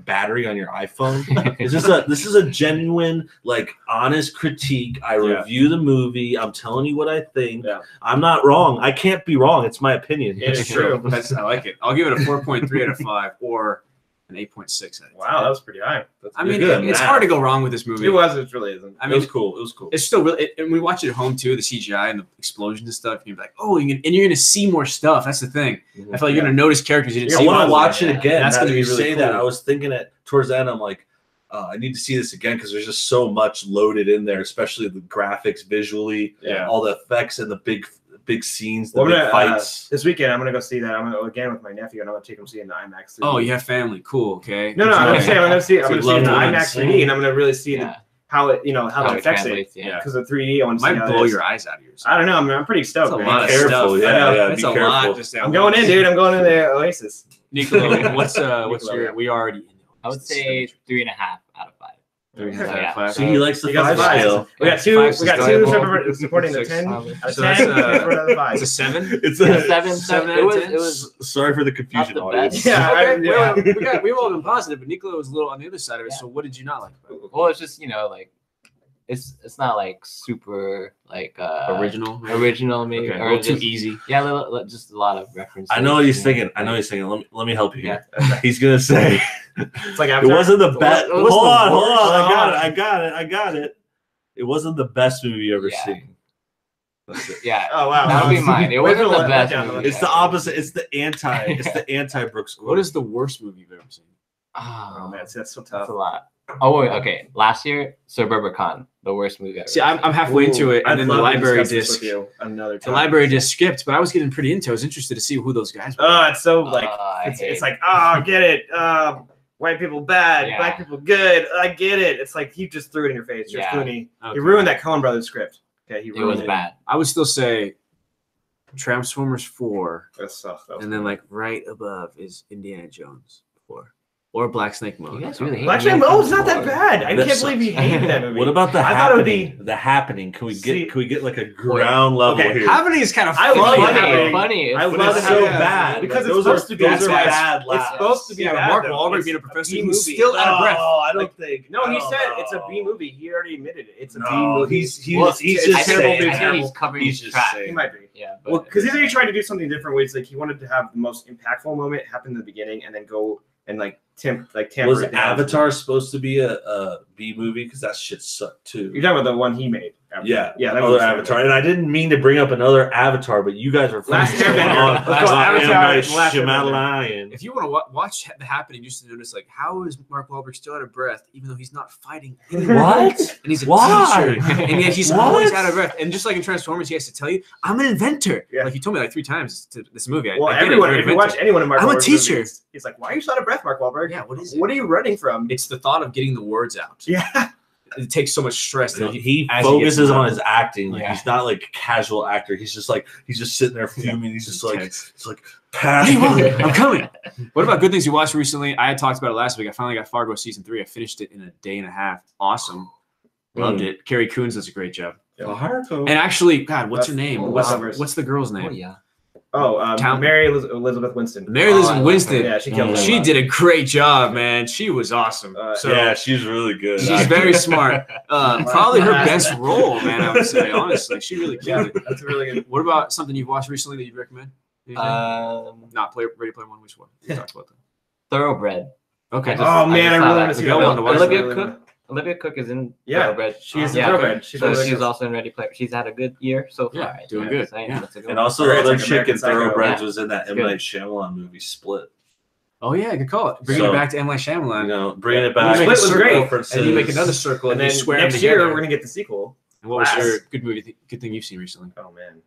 Speaker 1: battery on your iPhone. This is a genuine, like, honest critique. I review the movie. I'm telling you what I think.
Speaker 2: Yeah.
Speaker 1: I'm not wrong. I can't be wrong. It's my opinion.
Speaker 2: It's true.
Speaker 4: I like it. I'll give it a 4.3 out of 5 or an 8.6.
Speaker 2: Wow, that was pretty high.
Speaker 4: I mean,
Speaker 1: good at
Speaker 4: it's
Speaker 1: math.
Speaker 4: hard to go wrong with this movie.
Speaker 2: It was. It really isn't.
Speaker 4: I
Speaker 1: It
Speaker 4: mean,
Speaker 1: was cool. It was cool.
Speaker 4: it's still really, and we watch it at home too, the CGI and the explosions and stuff. And you're like, oh, and you're gonna see more stuff. That's the thing. I feel like you're gonna notice characters you didn't
Speaker 1: I
Speaker 4: see.
Speaker 1: want to
Speaker 4: before.
Speaker 1: watch it again.
Speaker 4: That's
Speaker 1: Now
Speaker 4: gonna
Speaker 1: that
Speaker 4: be
Speaker 1: you
Speaker 4: really
Speaker 1: say
Speaker 4: cool.
Speaker 1: that. I was thinking it towards the end. I'm like, I need to see this again because there's just so much loaded in there, especially the graphics, visually, all the effects, and the big scenes, the big fights.
Speaker 2: This weekend, I'm gonna go see that. I'm gonna go again with my nephew, and I'm gonna take him to see it in the IMAX. 3D.
Speaker 4: Oh, you have family, cool, okay.
Speaker 2: No, I'm gonna see. I'm gonna see it in the
Speaker 1: loved
Speaker 2: IMAX
Speaker 1: ones.
Speaker 2: 3D, and I'm gonna really see how it affects it.
Speaker 3: translates, yeah.
Speaker 2: Because the 3D, I want to see
Speaker 4: Might
Speaker 2: how
Speaker 4: blow
Speaker 2: it is.
Speaker 4: your eyes out of yours.
Speaker 2: I don't know. I'm pretty stoked.
Speaker 4: That's a
Speaker 2: man.
Speaker 4: lot of
Speaker 1: Careful,
Speaker 4: stuff.
Speaker 1: yeah,
Speaker 4: That's
Speaker 1: be
Speaker 4: a
Speaker 1: careful.
Speaker 4: lot. Just
Speaker 2: I'm going in, dude. I'm going in the Oasis.
Speaker 4: Nicola, what's
Speaker 2: Nicola,
Speaker 4: your?
Speaker 2: yeah.
Speaker 4: We already. In
Speaker 3: I would say 3.5 out of 5.
Speaker 4: 3.5
Speaker 3: Yeah.
Speaker 4: out of 5.
Speaker 1: So he likes the
Speaker 2: You got
Speaker 1: 5
Speaker 2: five.
Speaker 1: scale.
Speaker 2: We got two.
Speaker 4: Five's
Speaker 2: We got
Speaker 4: enjoyable.
Speaker 2: two supporting the
Speaker 4: 6.
Speaker 2: 10 out of
Speaker 4: So
Speaker 2: 10.
Speaker 4: that's,
Speaker 2: for another 5.
Speaker 4: It's a 7.
Speaker 1: It's
Speaker 3: Yeah,
Speaker 1: a
Speaker 3: 7.
Speaker 4: Seven out
Speaker 3: It
Speaker 4: of
Speaker 3: was.
Speaker 4: 10?
Speaker 3: It was.
Speaker 1: sorry for the confusion,
Speaker 3: Not the
Speaker 1: audience.
Speaker 3: best.
Speaker 2: Yeah,
Speaker 4: Okay,
Speaker 2: yeah.
Speaker 4: we've all been positive, but Nicola was a little on the other side of it.
Speaker 3: Yeah.
Speaker 4: So what did you not like about it?
Speaker 3: Well, it's just like, it's not like super like
Speaker 4: Original, maybe?
Speaker 3: original maybe,
Speaker 4: Okay, a
Speaker 3: or
Speaker 4: little too
Speaker 3: just,
Speaker 4: easy.
Speaker 3: yeah, just a lot of references.
Speaker 1: I know what he's
Speaker 3: you
Speaker 1: thinking. I know what he's thinking. Let me help you here.
Speaker 3: Yeah.
Speaker 1: He's gonna say
Speaker 2: It's like
Speaker 1: it
Speaker 2: Avatar.
Speaker 1: wasn't the best.
Speaker 3: It was
Speaker 1: Hold
Speaker 3: the
Speaker 1: on.
Speaker 3: worst.
Speaker 1: I got it. It wasn't the best movie you ever
Speaker 3: Yeah.
Speaker 1: seen. That's it.
Speaker 3: Yeah,
Speaker 2: Oh wow.
Speaker 3: that'll be mine. It
Speaker 2: Wait for
Speaker 3: wasn't the
Speaker 2: let
Speaker 3: best
Speaker 2: down,
Speaker 3: movie.
Speaker 2: let
Speaker 1: It's the opposite. It's the anti. It's the anti Brooks.
Speaker 4: What is the worst movie you've ever seen?
Speaker 2: Oh man, see, that's so
Speaker 3: That's
Speaker 2: tough.
Speaker 3: a lot. Oh wait, okay. Last year, Suburbicon, the worst movie ever.
Speaker 4: See, I'm halfway into it, and then the library disc.
Speaker 2: Another
Speaker 4: The
Speaker 2: time.
Speaker 4: library just skipped, but I was getting pretty into it. I was interested to see who those guys were.
Speaker 2: Oh, it's so like
Speaker 3: I hate
Speaker 2: it's like get it. White people bad,
Speaker 3: Yeah.
Speaker 2: black people good. I get it. It's like he just threw it in your face. George
Speaker 3: Yeah.
Speaker 2: Clooney.
Speaker 4: Okay.
Speaker 2: He ruined that Coen Brothers script. Okay, he
Speaker 3: It
Speaker 2: ruined
Speaker 3: was bad.
Speaker 4: I would still say Transformers 4,
Speaker 2: That's tough, though.
Speaker 4: and then like right above is Indiana Jones 4 or Black Snake
Speaker 3: You
Speaker 4: Moan.
Speaker 3: guys really hate
Speaker 2: Black Sheep,
Speaker 3: Indiana
Speaker 2: oh, it's not that
Speaker 3: Jones.
Speaker 2: bad. I
Speaker 1: That
Speaker 2: can't believe you hated that movie.
Speaker 1: What about the
Speaker 2: I thought it would
Speaker 1: happening?
Speaker 2: be-
Speaker 1: The happening. Can we
Speaker 2: See-
Speaker 1: get like a ground level
Speaker 2: Okay,
Speaker 1: here?
Speaker 4: Happening is kind of
Speaker 2: I love
Speaker 4: funny.
Speaker 2: Happening.
Speaker 3: Funny.
Speaker 2: I
Speaker 3: It's
Speaker 2: love
Speaker 1: it's
Speaker 2: it.
Speaker 1: so
Speaker 2: Yeah.
Speaker 1: bad
Speaker 2: Because
Speaker 1: Like,
Speaker 2: it's supposed to be
Speaker 1: those are
Speaker 2: bad.
Speaker 1: bad laughs.
Speaker 2: It's supposed to be
Speaker 4: Yeah,
Speaker 2: bad,
Speaker 4: Mark
Speaker 2: though.
Speaker 4: Wahlberg
Speaker 2: It's
Speaker 4: being a
Speaker 2: a
Speaker 4: professor
Speaker 2: B
Speaker 4: who's
Speaker 2: movie.
Speaker 4: still out of breath.
Speaker 1: No, I don't think.
Speaker 2: No, he
Speaker 1: I don't
Speaker 2: said it's a
Speaker 1: know.
Speaker 2: B movie. He already admitted it. It's a B
Speaker 1: No,
Speaker 2: movie.
Speaker 1: he's
Speaker 2: Well,
Speaker 1: he's
Speaker 2: it's
Speaker 1: just
Speaker 2: terrible,
Speaker 1: saying.
Speaker 2: dude,
Speaker 3: I think
Speaker 2: terrible.
Speaker 3: he's covering
Speaker 1: He's
Speaker 3: his
Speaker 1: just
Speaker 3: track.
Speaker 1: saying.
Speaker 2: He might be.
Speaker 3: Yeah,
Speaker 2: Well,
Speaker 3: but
Speaker 2: because he's already tried to do something different. Where it's like he wanted to have the most impactful moment happen in the beginning, and then go and tamper
Speaker 1: Was
Speaker 2: it down.
Speaker 1: Avatar supposed to be a B movie? Because that shit sucked too.
Speaker 2: You're talking about the one he made. Avatar.
Speaker 1: Yeah,
Speaker 2: yeah, that
Speaker 1: another
Speaker 2: was
Speaker 1: Avatar. And I didn't mean to bring up another Avatar, but you guys are
Speaker 2: Last
Speaker 1: fucking
Speaker 2: Airbender.
Speaker 1: on
Speaker 2: Let's go
Speaker 1: about
Speaker 2: Avatar,
Speaker 1: M. Night
Speaker 2: Last
Speaker 1: Shyamalan.
Speaker 4: If you want to watch The Happening, just to notice, like, how is Mark Wahlberg still out of breath, even though he's not fighting anyone?
Speaker 1: What?
Speaker 4: And he's a
Speaker 1: Why?
Speaker 4: teacher, and yet he's
Speaker 1: What?
Speaker 4: always out of breath. And just like in Transformers, he has to tell you, "I'm an inventor."
Speaker 2: Yeah.
Speaker 4: Like he told me like 3 times to this movie.
Speaker 2: Well,
Speaker 4: I get it,
Speaker 2: everyone,
Speaker 4: you're an
Speaker 2: if you
Speaker 4: inventor.
Speaker 2: watch anyone in Mark
Speaker 4: I'm a
Speaker 2: Wahlberg's
Speaker 4: teacher.
Speaker 2: movies, he's like, "Why are you so out of breath, Mark Wahlberg?
Speaker 4: Yeah, what is it?
Speaker 2: What are you running from?"
Speaker 4: It's the thought of getting the words out.
Speaker 2: Yeah,
Speaker 4: It takes so much stress.
Speaker 1: No,
Speaker 4: That
Speaker 1: he
Speaker 4: as
Speaker 1: focuses
Speaker 4: gets
Speaker 1: on
Speaker 4: out.
Speaker 1: his acting. Like
Speaker 3: Yeah.
Speaker 1: he's not like a casual actor. He's just sitting there fuming. He's just like
Speaker 4: Intense.
Speaker 1: it's like
Speaker 4: Hey,
Speaker 1: passionate.
Speaker 4: I'm coming. What about good things you watched recently? I had talked about it last week. I finally got Fargo season 3. I finished it in a day and a half. Awesome. Loved it. Carrie Coons does a great job.
Speaker 1: Fargo.
Speaker 4: And actually, God, what's her
Speaker 2: That's-
Speaker 4: name?
Speaker 2: well,
Speaker 4: What's,
Speaker 2: leftovers.
Speaker 4: what's the girl's
Speaker 3: oh
Speaker 4: name?
Speaker 3: yeah.
Speaker 2: Mary Elizabeth Winston.
Speaker 4: Mary
Speaker 3: Oh, I
Speaker 4: Elizabeth
Speaker 3: love
Speaker 4: Winston.
Speaker 3: her.
Speaker 2: Yeah, she killed it.
Speaker 4: She did a great job, man. She was awesome. So
Speaker 1: yeah, she's really good.
Speaker 4: she's very smart. Probably her best role, man. I would say honestly, she really killed it.
Speaker 2: That's a really good.
Speaker 4: What about something you've watched recently that you'd recommend? Anything? Not Ready Player One. Which one? We talked about that.
Speaker 3: Thoroughbred.
Speaker 4: Okay.
Speaker 3: I just-
Speaker 2: Oh man, I
Speaker 3: saw
Speaker 2: really
Speaker 3: that.
Speaker 2: want to see
Speaker 4: We got
Speaker 2: that
Speaker 4: one to watch.
Speaker 3: Olivia Cook is in
Speaker 2: Yeah,
Speaker 3: Thoroughbred.
Speaker 2: she's
Speaker 3: yeah,
Speaker 2: Thoroughbred.
Speaker 3: So
Speaker 2: really
Speaker 3: she's
Speaker 2: good.
Speaker 3: also in Ready Player. She's had a good year so far.
Speaker 4: Yeah,
Speaker 3: I
Speaker 4: doing
Speaker 3: think.
Speaker 4: good.
Speaker 3: So,
Speaker 4: Yeah.
Speaker 3: that's a good
Speaker 1: And
Speaker 3: one.
Speaker 1: also
Speaker 2: Or
Speaker 1: the
Speaker 2: it's
Speaker 1: other
Speaker 2: like
Speaker 1: chick in
Speaker 2: American Psycho.
Speaker 1: Thoroughbreds
Speaker 3: Yeah.
Speaker 1: was in that M.
Speaker 3: Good.
Speaker 1: Night Shyamalan movie Split.
Speaker 4: Oh yeah, good call. Bringing
Speaker 1: So,
Speaker 4: it back to M. Night Shyamalan.
Speaker 1: You know, bringing it
Speaker 4: And you
Speaker 1: back.
Speaker 4: make a
Speaker 2: Split was
Speaker 4: circle,
Speaker 2: great.
Speaker 1: references.
Speaker 4: and you make another circle,
Speaker 2: And
Speaker 4: and
Speaker 2: then
Speaker 4: you swear them
Speaker 2: next year
Speaker 4: together.
Speaker 2: we're gonna get the sequel.
Speaker 4: And what was
Speaker 2: Blast.
Speaker 4: your good movie? Good thing you've seen recently?
Speaker 2: Oh man.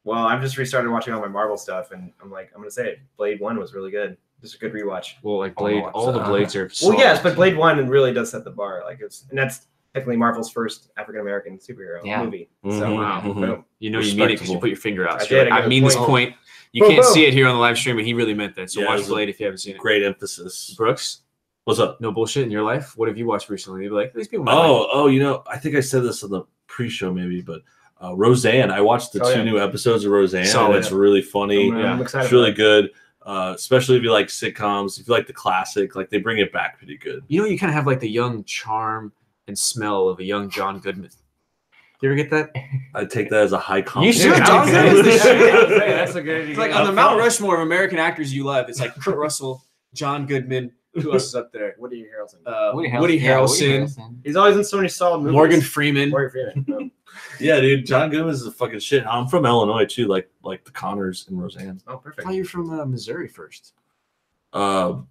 Speaker 2: Well, I've just restarted watching all my Marvel stuff, and I'm gonna say it. Blade 1 was really good. Just a good rewatch.
Speaker 4: Well, like
Speaker 2: Oh,
Speaker 4: Blade,
Speaker 2: no,
Speaker 4: all the
Speaker 2: it's,
Speaker 4: Blades are.
Speaker 2: Well,
Speaker 4: solid.
Speaker 2: yes, but Blade 1 really does set the bar. And that's technically Marvel's first African American superhero
Speaker 3: Yeah.
Speaker 2: movie.
Speaker 1: Mhm,
Speaker 2: So
Speaker 4: wow.
Speaker 1: mhm.
Speaker 2: boom.
Speaker 4: You know you mean it because you
Speaker 1: Respectable.
Speaker 4: put your finger out.
Speaker 2: I
Speaker 4: So you're
Speaker 2: did,
Speaker 4: like,
Speaker 2: I got
Speaker 4: I
Speaker 2: a
Speaker 4: mean this
Speaker 2: point.
Speaker 4: point. You
Speaker 2: Boom,
Speaker 4: can't
Speaker 2: boom.
Speaker 4: see it here on the live stream, but he really meant that. So
Speaker 1: Yeah, it
Speaker 4: watch
Speaker 1: was a
Speaker 4: Blade if you haven't seen it.
Speaker 1: Great emphasis.
Speaker 4: Brooks,
Speaker 1: What's up?
Speaker 4: no bullshit in your life. What have you watched recently? You'd be like, these people. might like
Speaker 1: Oh, you know, I think I said this on the pre-show maybe, but Roseanne. I watched the
Speaker 2: Oh,
Speaker 1: 2
Speaker 2: yeah.
Speaker 1: new episodes of Roseanne.
Speaker 4: Solid.
Speaker 1: And it's really funny.
Speaker 2: I'm excited.
Speaker 1: It's really
Speaker 2: about
Speaker 1: good. Especially if you like sitcoms, if you like the classic, like they bring it back pretty good.
Speaker 4: You know, you kind of have like the young charm and smell of a young John Goodman. You ever get that?
Speaker 1: I take that as a high compliment.
Speaker 4: should.
Speaker 2: it.
Speaker 4: John
Speaker 2: Okay.
Speaker 4: Goodman's the shit.
Speaker 2: That's a good.
Speaker 4: It's like on the Mount Rushmore of American actors you love. It's like Kurt Russell, John Goodman, Who else is up there?
Speaker 2: Woody Harrelson.
Speaker 4: Woody Harrelson.
Speaker 2: He's always in so many solid movies.
Speaker 4: Morgan Freeman.
Speaker 2: No.
Speaker 1: Yeah, dude. John Goodman is a fucking shit. I'm from Illinois too, like the Connors and Roseanne.
Speaker 2: Oh,
Speaker 4: I
Speaker 2: perfect.
Speaker 4: thought you were from Missouri first.
Speaker 1: Well,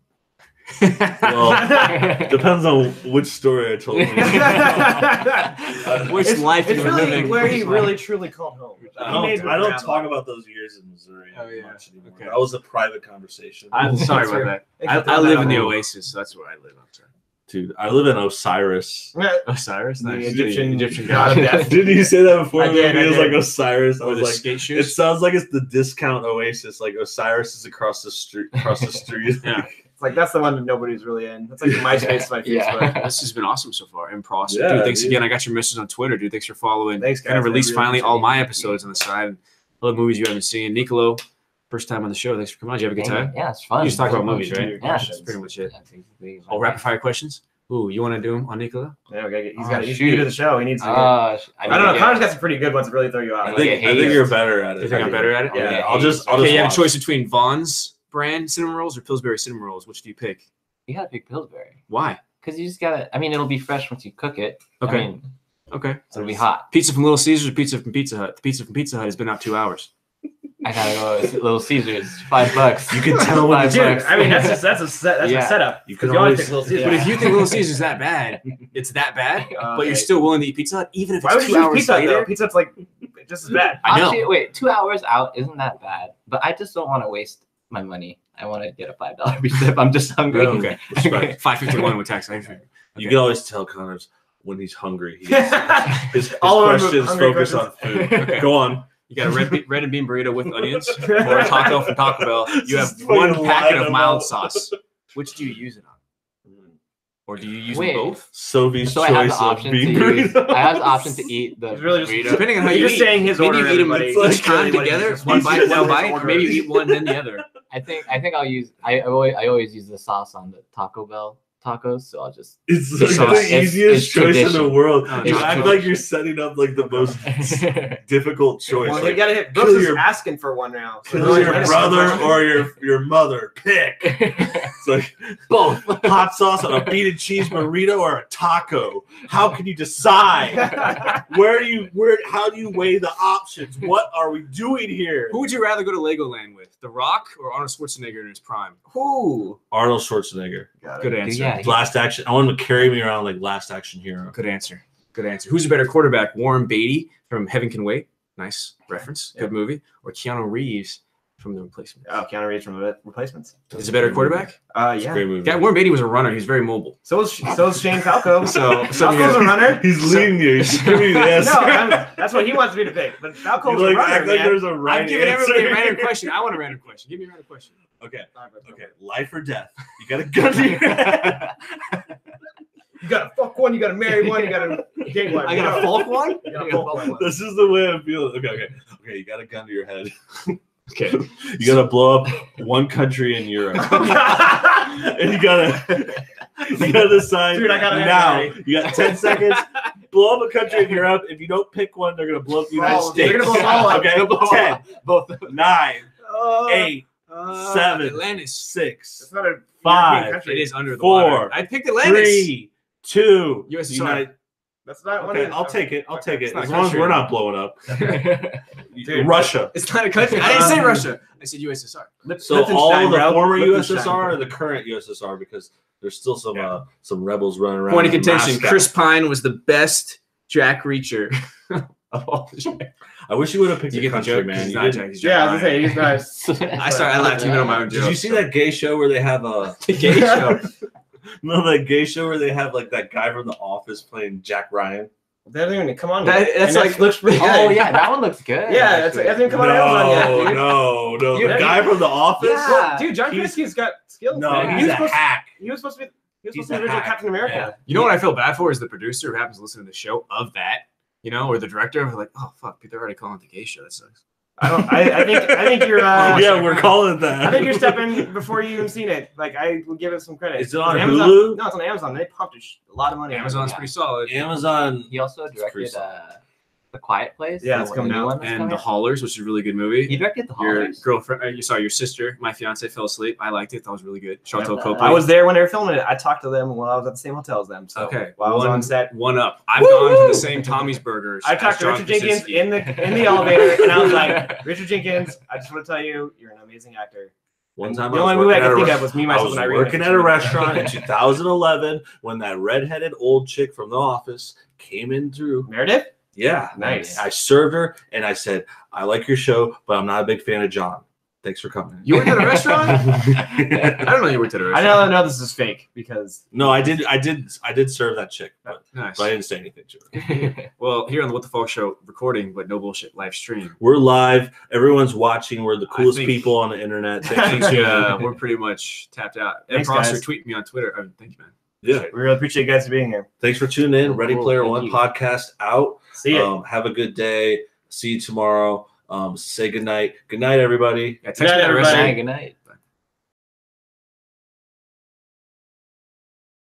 Speaker 1: depends on which story I told you.
Speaker 4: Which life
Speaker 2: It's
Speaker 4: you were
Speaker 2: really
Speaker 4: living.
Speaker 2: where he really truly called home.
Speaker 1: I don't talk about those years in Missouri much anymore.
Speaker 4: Okay.
Speaker 1: That was a private conversation.
Speaker 4: I'm sorry about that. I live in the Oasis, so that's where I live. I'm sorry.
Speaker 1: Dude, I live in Osiris.
Speaker 4: Osiris,
Speaker 2: The
Speaker 4: nice.
Speaker 2: Egyptian god of death.
Speaker 1: Didn't you say that before?
Speaker 2: I did,
Speaker 1: It was
Speaker 2: I
Speaker 1: like
Speaker 2: did.
Speaker 1: Osiris. I
Speaker 4: Or
Speaker 1: was
Speaker 4: the
Speaker 1: like,
Speaker 4: skate
Speaker 1: it
Speaker 4: shoes.
Speaker 1: sounds like it's the discount Oasis. Like Osiris is across the street.
Speaker 4: Yeah.
Speaker 2: It's like that's the one that nobody's really in. That's like MySpace, my Facebook.
Speaker 3: Yeah.
Speaker 4: This has been awesome so far. Impressive.
Speaker 1: Yeah,
Speaker 4: dude, thanks
Speaker 1: dude.
Speaker 4: again. I got your message on Twitter, dude. Thanks for following.
Speaker 2: Thanks, guys.
Speaker 4: Gonna release
Speaker 2: I really
Speaker 4: finally all
Speaker 2: appreciate
Speaker 4: my
Speaker 2: it.
Speaker 4: episodes on the side. All the movies you haven't seen. Nicolo, first time on the show. Thanks for coming on. Did you have a good time?
Speaker 3: Yeah, it's fun.
Speaker 4: You just talk about movies, right?
Speaker 3: Yeah,
Speaker 4: That's pretty much it. Oh, rapid fire questions. Ooh, you want to do them on Nicolo?
Speaker 2: Yeah, okay. He's
Speaker 3: Oh,
Speaker 2: got. He's
Speaker 3: shoot.
Speaker 2: new to the show. He needs to.
Speaker 3: I
Speaker 2: I don't know. Connor's got some pretty good ones that really throw you out.
Speaker 1: I think you're better at it.
Speaker 4: You think I'm better at it?
Speaker 2: Yeah.
Speaker 1: I'll just
Speaker 4: Okay, you have a
Speaker 1: watch.
Speaker 4: choice between Vaughn's brand cinnamon rolls or Pillsbury cinnamon rolls. Which do you pick?
Speaker 3: You gotta pick Pillsbury
Speaker 4: Why?
Speaker 3: because you just gotta. I mean, it'll be fresh once you cook it.
Speaker 4: Okay.
Speaker 3: I mean,
Speaker 4: Okay.
Speaker 3: so it'll be hot.
Speaker 4: Pizza from Little Caesars or pizza from Pizza Hut? The pizza from Pizza Hut has been out 2 hours.
Speaker 3: I gotta go. It's Little Caesars, $5.
Speaker 1: You can tell when
Speaker 2: Dude,
Speaker 3: $5.
Speaker 2: I mean that's a setup.
Speaker 1: You
Speaker 2: Because
Speaker 1: can
Speaker 2: you always
Speaker 1: always.
Speaker 2: pick Little Caesars.
Speaker 4: But if you think Little Caesars is that bad, it's that bad, but you're
Speaker 2: Okay.
Speaker 4: still willing to eat Pizza Hut, even if
Speaker 2: Why would
Speaker 4: it's
Speaker 2: you
Speaker 4: 2
Speaker 2: choose
Speaker 4: hours
Speaker 2: Pizza Hut,
Speaker 4: later.
Speaker 2: though? Pizza Hut's like just as bad.
Speaker 4: I know.
Speaker 3: Actually, wait, 2 hours out isn't that bad, but I just don't want to waste my money. I want to get a $5 pizza if I'm just hungry.
Speaker 4: Oh, okay.
Speaker 1: Respect.
Speaker 4: 551 with tax. Okay.
Speaker 1: You can always tell Connors when he's hungry. His
Speaker 2: All of them
Speaker 1: questions
Speaker 2: hungry
Speaker 1: focus on food.
Speaker 4: Okay.
Speaker 1: Go on.
Speaker 4: You got a red and bean burrito with onions or a taco from Taco Bell. You have
Speaker 1: Just
Speaker 4: one
Speaker 1: fucking
Speaker 4: packet
Speaker 1: line
Speaker 4: of
Speaker 1: them
Speaker 4: mild
Speaker 1: up.
Speaker 4: sauce. Which do you use it on? Or do you use
Speaker 3: Wait.
Speaker 4: them both?
Speaker 1: Sophie's
Speaker 3: So I have
Speaker 1: choice
Speaker 3: the
Speaker 1: of
Speaker 3: option to
Speaker 1: bean
Speaker 3: use.
Speaker 1: burritos.
Speaker 3: I have the option to eat the
Speaker 2: He's really just-
Speaker 3: burrito.
Speaker 4: Depending on how
Speaker 2: He's
Speaker 4: you
Speaker 2: just
Speaker 4: eat.
Speaker 2: saying his
Speaker 4: Maybe
Speaker 2: order.
Speaker 4: you eat them
Speaker 2: everybody.
Speaker 4: each time
Speaker 2: Really what he
Speaker 4: together.
Speaker 2: just
Speaker 4: One
Speaker 2: wants
Speaker 4: bite,
Speaker 2: to know
Speaker 4: one
Speaker 2: his
Speaker 4: bite.
Speaker 2: order.
Speaker 4: Maybe you eat one, then the other.
Speaker 3: I think I'll use. I always use the sauce on the Taco Bell tacos, so I'll just.
Speaker 1: It's
Speaker 4: The
Speaker 1: like
Speaker 4: sauce.
Speaker 1: the easiest
Speaker 3: It's
Speaker 1: choice in the
Speaker 3: tradition.
Speaker 1: world.
Speaker 4: Oh,
Speaker 1: You
Speaker 4: it's
Speaker 1: act
Speaker 3: tradition.
Speaker 1: like you're setting up like the most difficult choice.
Speaker 2: Well,
Speaker 1: Like,
Speaker 2: you gotta hit.
Speaker 1: kill
Speaker 2: Brooks is
Speaker 1: your-
Speaker 2: asking for one now. So
Speaker 1: kill your
Speaker 2: really,
Speaker 1: brother or your mother. Pick. It's like
Speaker 3: Both.
Speaker 1: hot sauce on a bean and cheese burrito or a taco. How can you decide? How do you weigh the options? What are we doing here?
Speaker 4: Who would you rather go to Legoland with? The Rock or Arnold Schwarzenegger in his prime?
Speaker 2: Who?
Speaker 1: Arnold Schwarzenegger.
Speaker 4: Good answer.
Speaker 3: Yeah.
Speaker 1: Last action. I want him to carry me around like Last Action Hero.
Speaker 4: Good answer. Good answer. Who's a better quarterback? Warren Beatty from Heaven Can Wait. Nice reference. Good movie. Or Keanu Reeves from The Replacement.
Speaker 2: Oh, Keanu Reeves from the Replacements.
Speaker 4: Is a better quarterback?
Speaker 1: It's a
Speaker 2: Yeah.
Speaker 1: great movie.
Speaker 4: Yeah, Warren Beatty was a runner. He's very mobile.
Speaker 2: So is Shane Falco.
Speaker 4: So
Speaker 2: Falco's a runner.
Speaker 1: He's leading you. He's giving you the answer.
Speaker 2: No, that's what he wants me to pick. But Falco's
Speaker 1: You
Speaker 2: a
Speaker 1: like
Speaker 2: runner,
Speaker 1: act like
Speaker 2: man.
Speaker 1: there's a right
Speaker 4: I'm giving
Speaker 1: answer.
Speaker 4: everybody a random question. I want a random question. Give me a random question.
Speaker 1: Okay. Okay. Life or death. You got a gun to your head.
Speaker 2: You gotta fuck one. You gotta marry one. You gotta date one.
Speaker 4: I got a Falk one?
Speaker 2: You gotta fuck one.
Speaker 1: This is the way I feel. Okay. You got a gun to your head.
Speaker 4: Okay.
Speaker 1: You gotta blow up one country in Europe. And you gotta decide
Speaker 2: Dude, I gotta
Speaker 1: now.
Speaker 2: answer,
Speaker 1: You got 10 seconds. Blow up a country in Europe. If you don't pick one, they're gonna blow up the United
Speaker 2: Oh, they're
Speaker 1: States.
Speaker 2: gonna blow them all up.
Speaker 1: Okay.
Speaker 3: They'll blow them
Speaker 1: 10,
Speaker 3: Both.
Speaker 1: 9, 8, 7,
Speaker 4: Atlantis.
Speaker 1: 6,
Speaker 2: It's not a
Speaker 1: 5,
Speaker 2: European country.
Speaker 4: It is under the
Speaker 1: 4,
Speaker 4: water. I picked Atlantis.
Speaker 1: 3, 2,
Speaker 4: USSR.
Speaker 1: United.
Speaker 2: That's not one.
Speaker 1: Okay, I'll take it. I'll take it.
Speaker 4: It's not
Speaker 1: As
Speaker 4: a
Speaker 1: long as
Speaker 4: country.
Speaker 1: we're not blowing up.
Speaker 2: Dude,
Speaker 1: Russia.
Speaker 4: It's not a country. I didn't say Russia. I said USSR.
Speaker 1: So all the
Speaker 2: bro.
Speaker 1: former
Speaker 2: Liechtenstein.
Speaker 1: USSR or the current USSR, because there's still some rebels running around.
Speaker 4: Point of
Speaker 1: in
Speaker 4: contention.
Speaker 1: Moscow.
Speaker 4: Chris Pine was the best Jack Reacher of all the Jack.
Speaker 1: I wish you would have picked
Speaker 4: You
Speaker 1: a
Speaker 4: get the
Speaker 1: country,
Speaker 4: joke?
Speaker 1: man.
Speaker 4: He's
Speaker 1: You
Speaker 4: not
Speaker 1: didn't-
Speaker 4: Jack. He's
Speaker 2: Yeah, I
Speaker 4: Jack
Speaker 2: was gonna say he's nice.
Speaker 4: I laughed even on my own
Speaker 1: Did
Speaker 4: joke.
Speaker 1: you see that gay show where they have a
Speaker 4: gay show?
Speaker 1: no that gay show where they have like that guy from The Office playing Jack Ryan?
Speaker 2: That doesn't even come on.
Speaker 4: That-
Speaker 2: yet.
Speaker 4: that's
Speaker 2: And
Speaker 4: like-
Speaker 2: looks pretty good.
Speaker 3: Oh yeah, that one looks good.
Speaker 2: Yeah, that's
Speaker 3: actually.
Speaker 2: hasn't even come on Amazon yet.
Speaker 1: No,
Speaker 2: Dude.
Speaker 1: no.
Speaker 2: You-
Speaker 1: The guy from The Office?
Speaker 3: Yeah.
Speaker 2: Well, dude, John
Speaker 1: He's-
Speaker 2: Krasinski's got skills.
Speaker 1: No,
Speaker 2: man.
Speaker 1: he's a hack.
Speaker 2: He was supposed to be. He was
Speaker 1: He's
Speaker 2: supposed to be
Speaker 1: a
Speaker 2: the original
Speaker 1: hack.
Speaker 2: Captain America.
Speaker 1: Yeah.
Speaker 4: You know what I feel bad for is the producer who happens to listen to the show of that, you know, or the director. I'm like, oh fuck, they're already calling it the gay show. That sucks.
Speaker 2: I think you're.
Speaker 1: Yeah, we're calling it that.
Speaker 2: I think you're stepping before you even seen it. Like I will give it some credit.
Speaker 1: Is it on
Speaker 2: Amazon?
Speaker 1: Hulu?
Speaker 2: No, it's on Amazon. They pumped a lot of money.
Speaker 4: Amazon's
Speaker 3: Yeah.
Speaker 4: pretty solid.
Speaker 1: Amazon.
Speaker 3: He also
Speaker 1: pretty
Speaker 3: directed
Speaker 1: solid.
Speaker 3: The Quiet Place.
Speaker 2: Yeah,
Speaker 3: the
Speaker 2: it's coming
Speaker 3: new
Speaker 2: out.
Speaker 3: one that's
Speaker 4: And
Speaker 3: coming
Speaker 4: The
Speaker 3: out?
Speaker 4: Haulers, which is a really good movie.
Speaker 3: He directed The
Speaker 4: Your
Speaker 3: Haulers.
Speaker 4: girlfriend, your sister, my fiance fell asleep. I liked it. That was really good. Chateau
Speaker 3: Yeah.
Speaker 4: Copley.
Speaker 2: I was there when they were filming it. I talked to them while I was at the same hotel as them. So
Speaker 4: Okay,
Speaker 2: while I was on set,
Speaker 4: one up. I've gone to the same Tommy's Burgers.
Speaker 2: I
Speaker 4: as
Speaker 2: talked to
Speaker 4: John
Speaker 2: Richard Jenkins
Speaker 4: Krasinski.
Speaker 2: in the elevator, and I was like, Richard Jenkins, I just want to tell you, you're an amazing actor.
Speaker 1: One
Speaker 2: And
Speaker 1: time
Speaker 2: the
Speaker 1: I was
Speaker 2: only movie I
Speaker 1: working at
Speaker 2: could
Speaker 1: a
Speaker 2: think of was Me,
Speaker 1: I
Speaker 2: Myself,
Speaker 1: was
Speaker 2: and Irene.
Speaker 1: working at a restaurant in 2011 when that redheaded old chick from The Office came in through.
Speaker 2: Meredith?
Speaker 1: Yeah,
Speaker 2: Nice.
Speaker 1: I served her and I said, "I like your show, but I'm not a big fan of John. Thanks for coming."
Speaker 4: You worked at a restaurant? I don't know you worked at a
Speaker 2: I
Speaker 4: restaurant.
Speaker 2: know this is fake because
Speaker 1: No, I did serve that chick, but
Speaker 4: Nice.
Speaker 1: I didn't say anything to her.
Speaker 4: Well, here on the What the Folk Show, recording, but no bullshit, live stream.
Speaker 1: We're live. Everyone's watching. We're the coolest
Speaker 4: think-
Speaker 1: people on the internet.
Speaker 4: I
Speaker 1: Thanks
Speaker 4: think
Speaker 1: for tuning in.
Speaker 4: we're pretty much tapped out. And
Speaker 2: Thanks,
Speaker 4: Prosser,
Speaker 2: guys.
Speaker 4: tweet me on Twitter. Oh, thank you, man.
Speaker 1: Yeah.
Speaker 2: we really appreciate you guys being here.
Speaker 1: Thanks for tuning in. Ready
Speaker 3: Cool,
Speaker 1: Player
Speaker 3: thank
Speaker 1: One
Speaker 3: you.
Speaker 1: podcast out.
Speaker 2: See ya.
Speaker 1: Have a good day. See you tomorrow. Say good night. Good night, everybody.
Speaker 4: Yeah, text
Speaker 2: Good night,
Speaker 4: me that
Speaker 2: everybody.
Speaker 4: recipe.
Speaker 3: Good night.